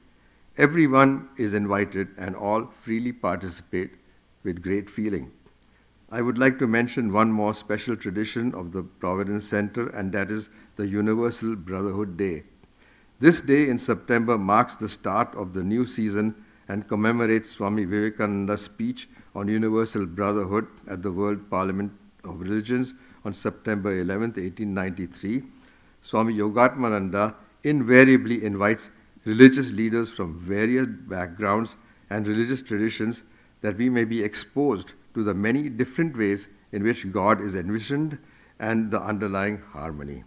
Everyone is invited and all freely participate with great feeling. I would like to mention one more special tradition of the Providence Center, and that is the Universal Brotherhood Day. This day in September marks the start of the new season and commemorates Swami Vivekananda's speech on Universal Brotherhood at the World Parliament of Religions on September 11, 1893. Swami Yogatmananda invariably invites religious leaders from various backgrounds and religious traditions that we may be exposed to the many different ways in which God is envisioned and the underlying harmony.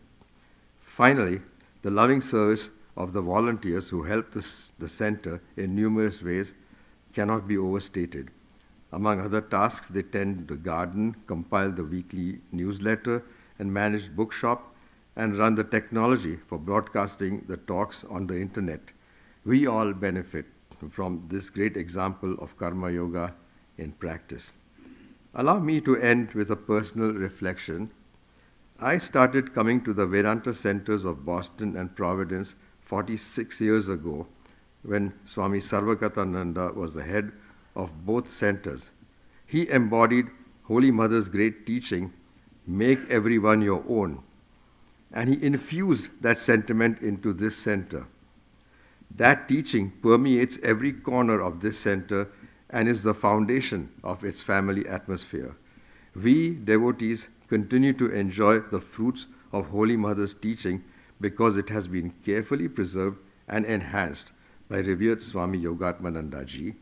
Finally, the loving service of the volunteers who help the center in numerous ways cannot be overstated. Among other tasks, they tend the garden, compile the weekly newsletter, and manage bookshop, and run the technology for broadcasting the talks on the internet. We all benefit from this great example of karma yoga in practice. Allow me to end with a personal reflection. I started coming to the Vedanta centers of Boston and Providence 46 years ago when Swami Sarvakatananda was the head of both centers. He embodied Holy Mother's great teaching, make everyone your own, and he infused that sentiment into this center. That teaching permeates every corner of this center and is the foundation of its family atmosphere. We, devotees, continue to enjoy the fruits of Holy Mother's teaching because it has been carefully preserved and enhanced by revered Swami Yogatmananda ji.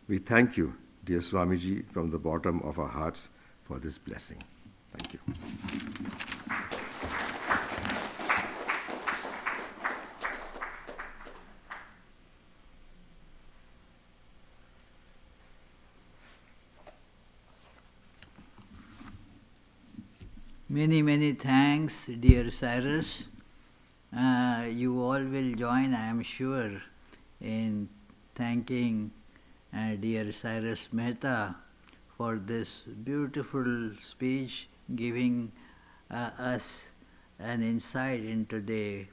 We thank you, dear Swamiji, from the bottom of our hearts for this blessing. Thank you. Many, many thanks, dear Cyrus. You all will join, I am sure, in thanking dear Cyrus Mehta for this beautiful speech, giving us an insight into the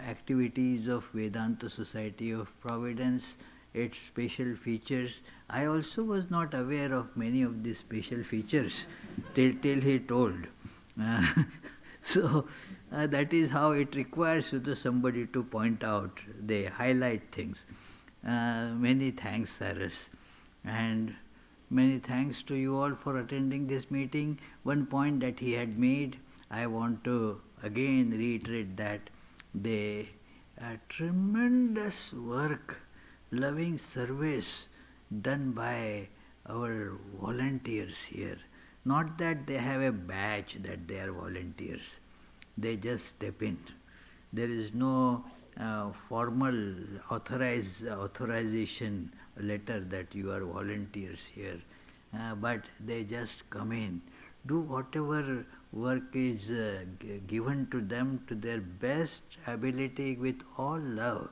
activities of Vedanta Society of Providence, its special features. I also was not aware of many of these special features till he told. So that is how it requires you to somebody to point out, they highlight things. Many thanks, Cyrus. And many thanks to you all for attending this meeting. One point that he had made, I want to again reiterate that the tremendous work, loving service done by our volunteers here. Not that they have a badge that they are volunteers. They just step in. There is no formal authorization letter that you are volunteers here. But they just come in, do whatever work is given to them to their best ability with all love,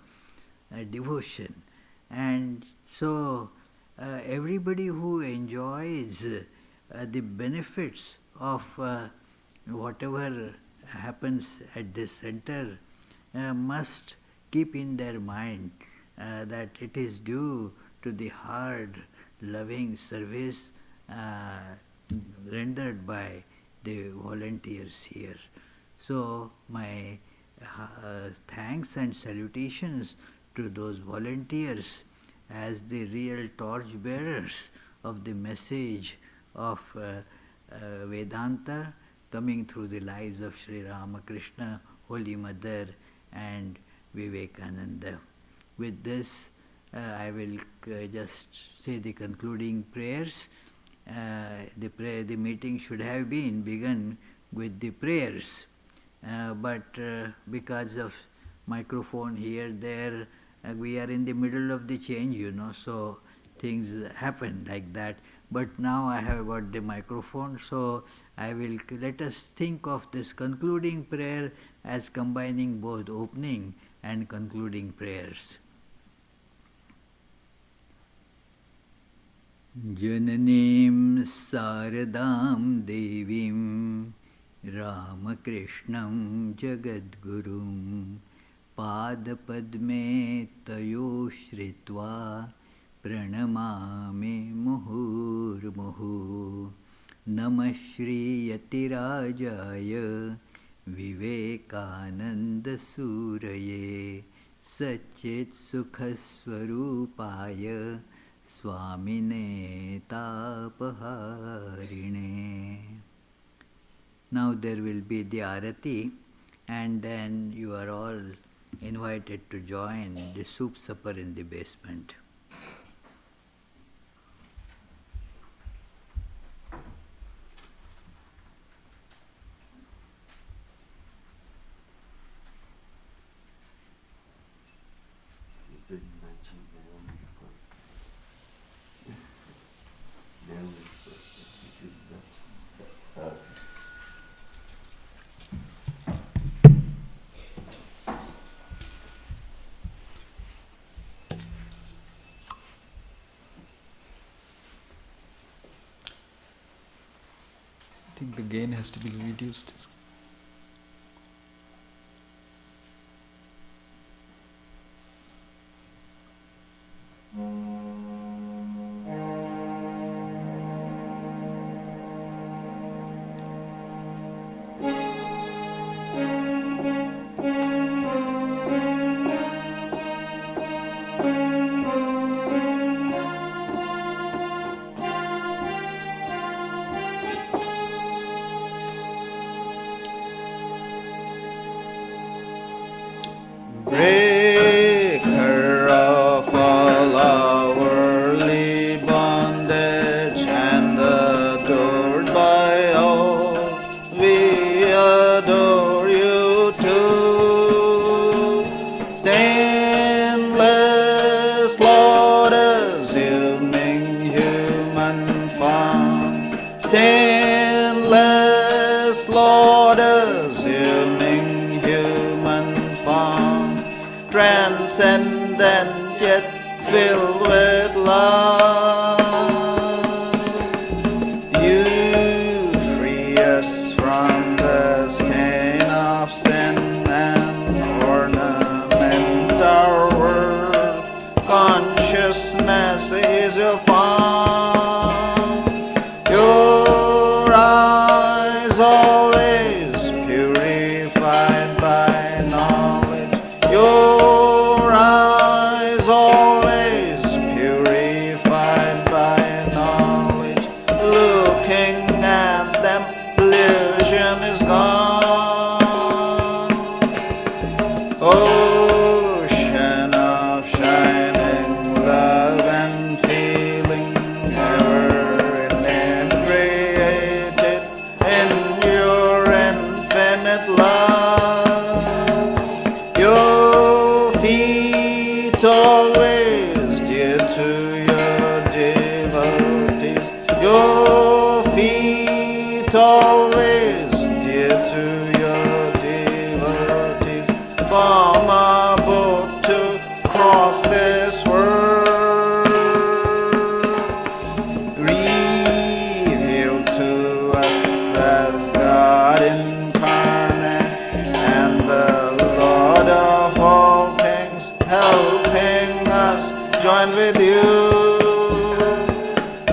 devotion. And so everybody who enjoys the benefits of whatever happens at this center must keep in their mind that it is due to the hard, loving service rendered by the volunteers here. So my thanks and salutations to those volunteers as the real torch bearers of the message of Vedanta coming through the lives of Sri Ramakrishna, Holy Mother and Vivekananda. With this, I will just say the concluding prayers. The meeting should have been begun with the prayers, but because of microphone here, there, we are in the middle of the change, so things happen like that. But now I have got the microphone, so I will let us think of this concluding prayer as combining both opening and concluding prayers. Jananim Saradam Devim Ramakrishnam Jagadgurum Padpadme Tayo Shritva Pranamami Muhurmuhu Namah Shri Yatirajaya Vivekananda Suraye Satchit Sukhaswarupaya Swamine Tapaharine. Now there will be the Arati, and then you are all invited to join the soup supper in the basement. I think the gain has to be reduced. Breaker of all our worldly bondage and adored by all, we adore you too. Stainless Lord, assuming human form. Stainless Lord, assuming human form. Transcendent yet filled with love. You free us from the stain of sin and ornament our world. Consciousness is your form. Your eyes always purified by knowledge. Your eyes always purified by knowledge. Looking at them, illusion is gone. Ocean of shining love and feeling, ever inebriated in your infinite love. Your feet always dear to your devotees. Your feet always dear to your devotees. Form a boat to cross this world. Revealed to us as God incarnate and the Lord of all things, helping us join with you.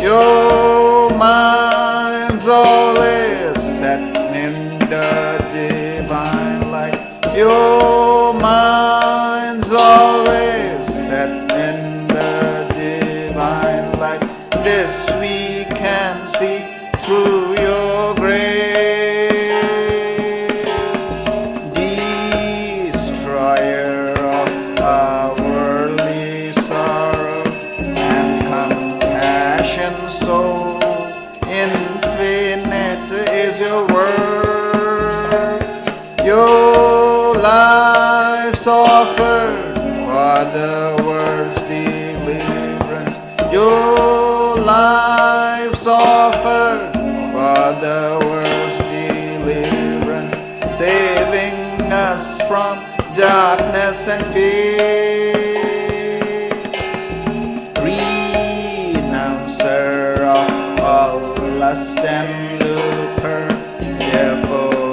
Your mind's always set in the divine light. Your mind's always set in the divine light. This we can see through your grace. Destroyer of our worldly sorrow and compassion so infinite is your word. Your life's offered for the world's deliverance. Your life's offered for the world's deliverance, saving us from darkness and fear. Renouncer of all lust and lucre, therefore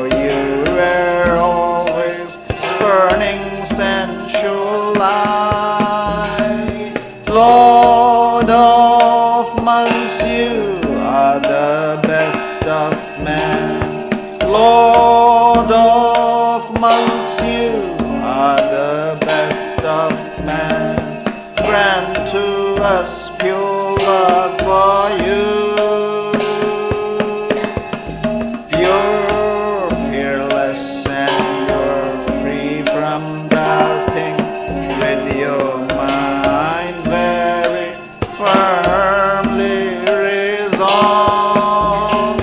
spiritual life. Lord of monks, you are the best of men. Lord of monks, you are the best of men. Grant to us pure love for you. You're fearless and you're free from doubting, with your mind very firmly resolved.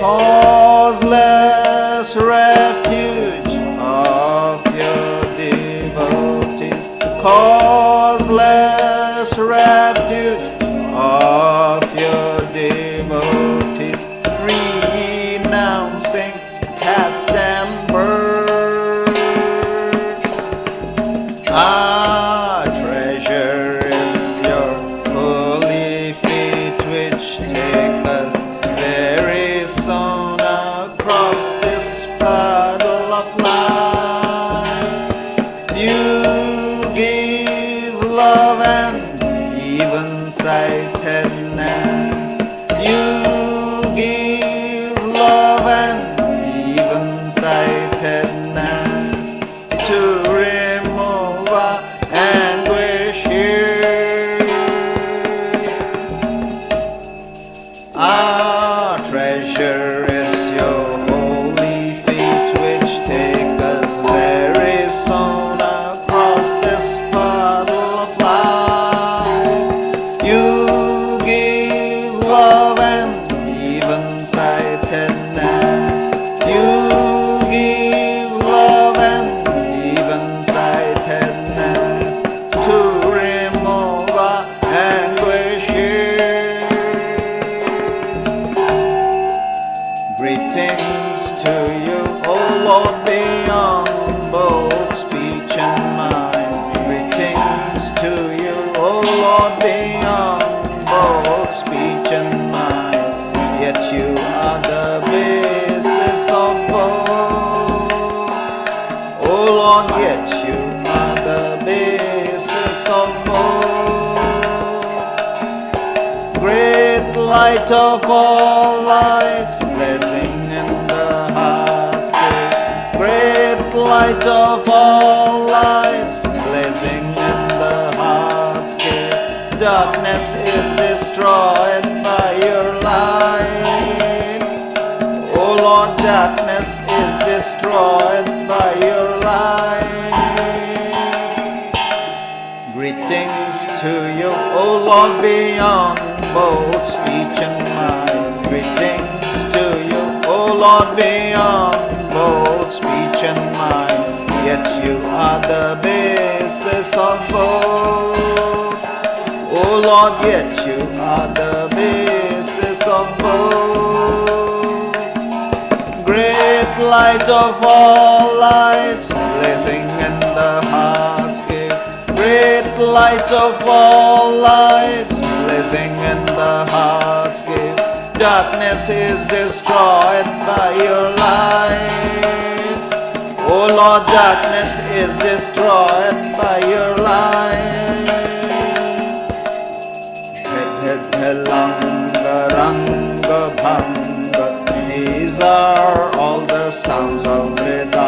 Causeless refuge of your devotees, causeless refuge of your devotees, renouncing caste and birth. Our treasure is your holy feet, which take us very soon across this puddle of life. You give love and even sightedness. You give love and even sightedness to remove our anguish here. Our treasure is your holy feet, which take us very soon across this puddle of life. You give love and even sightedness. You give love and even sightedness to remove our anguish here. Greetings to you, O Lord, beyond both speech and mind. Greetings to you, O Lord, beyond both speech and mind. Yet you are the basis of both. O Lord, yet you are the basis of both. Great light of all lights, blessing in the heart's gate. Great light of all lights, blessing in the heart's gate. Darkness is destroyed by your light. O Lord, darkness is destroyed by your light. Greetings to you, O Lord, beyond both speech and mind. Greetings to you, O Lord, beyond both speech and mind. Yet you are the basis of both. O Lord, yet you are the basis of both. Great light of all lights, blessing in the heart's gate. Great light of all lights, blessing in the heart's gate. Darkness is destroyed by your light. O Lord, darkness is destroyed by your light. Langa Ranga Bhanga, these are all the sounds of Vedanta.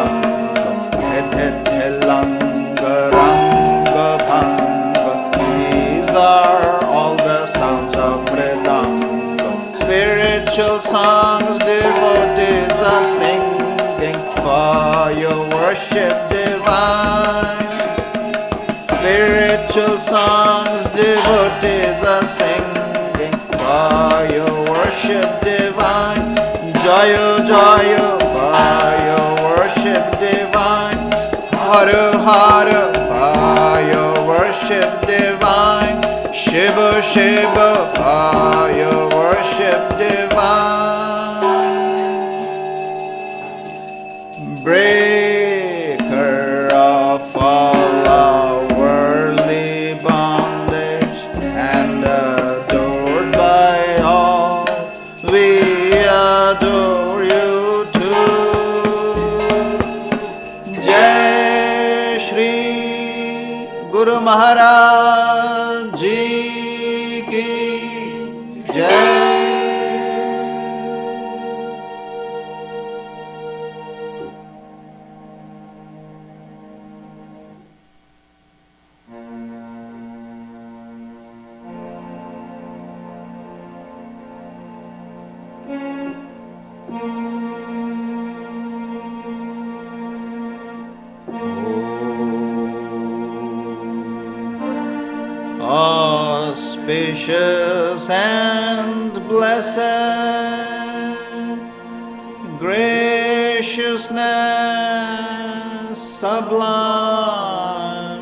Langa Ranga Bhanga, these are all the sounds of Vedanta. Spiritual songs devotees are singing for your worship divine. Spiritual songs devotees are singing for your worship divine. Jaya Jaya for your worship divine. Hara Hara for your worship divine. Shiva Shiva for your worship divine. Breaker of all our worldly bondage and adored by all, we adore you too. Jai Shri Guru Maharaj Ji ki Jai. Auspicious and blessed graciousness sublime,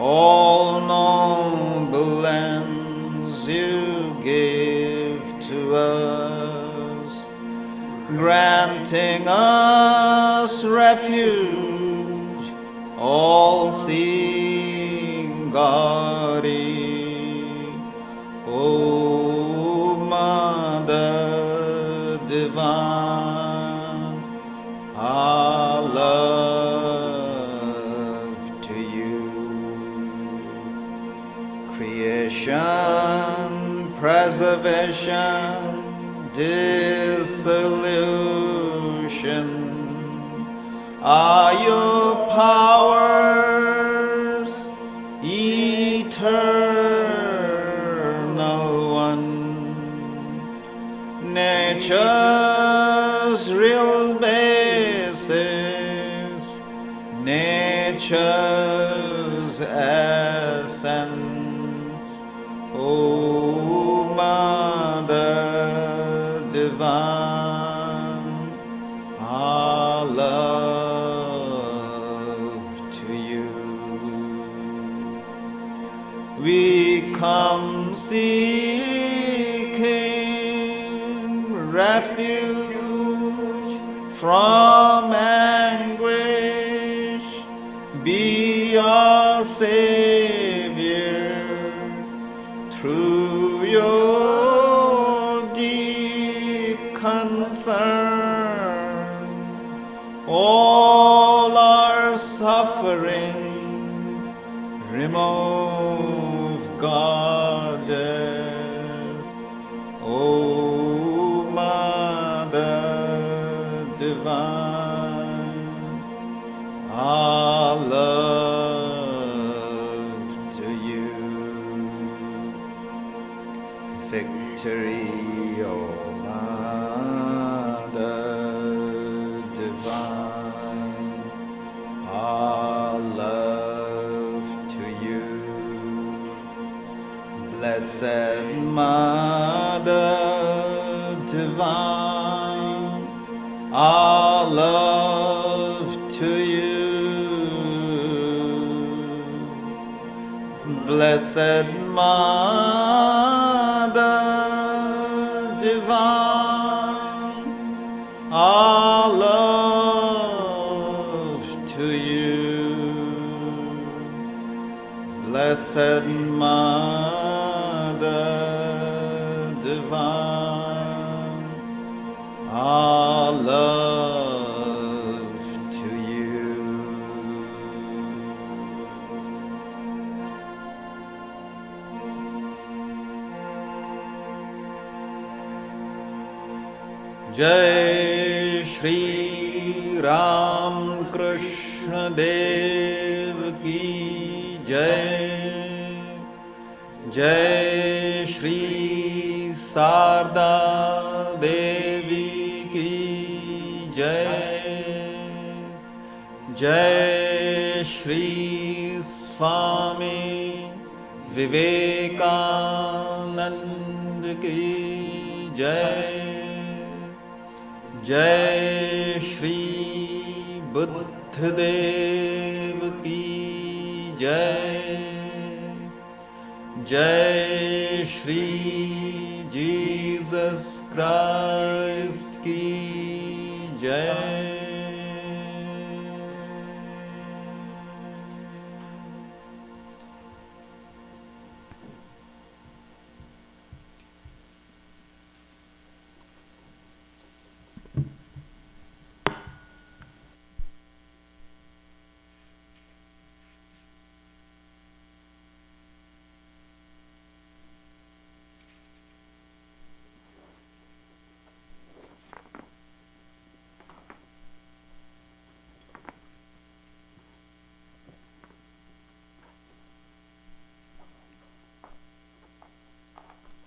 all noble ends you give to us, granting us refuge, all-seeing Gauri. O Mother Divine, our love to you. Creation, preservation, dissolution are your powers, eternal one. Nature's real basis, nature's essence. O Mother Divine, our love to you. We come seeking refuge from anguish. Be our Savior through your deep concern. All our suffering remove, Goddess. O Mother Divine, our love to you. Victory, O Mother Divine, our love to you. Blessed Mother Divine, our love to you. Blessed Mother Divine, our love to you. Blessed Mother Divine, our love to you. Jai Shri Ram Krishna Dev Ki Jai. Jai Shri Sarda Devi Ki Jai. Jai Shri Swami Vivekananda Ki Jai. Jai Shri Buddha Dev Ki Jai. Jai Shri Jesus Christ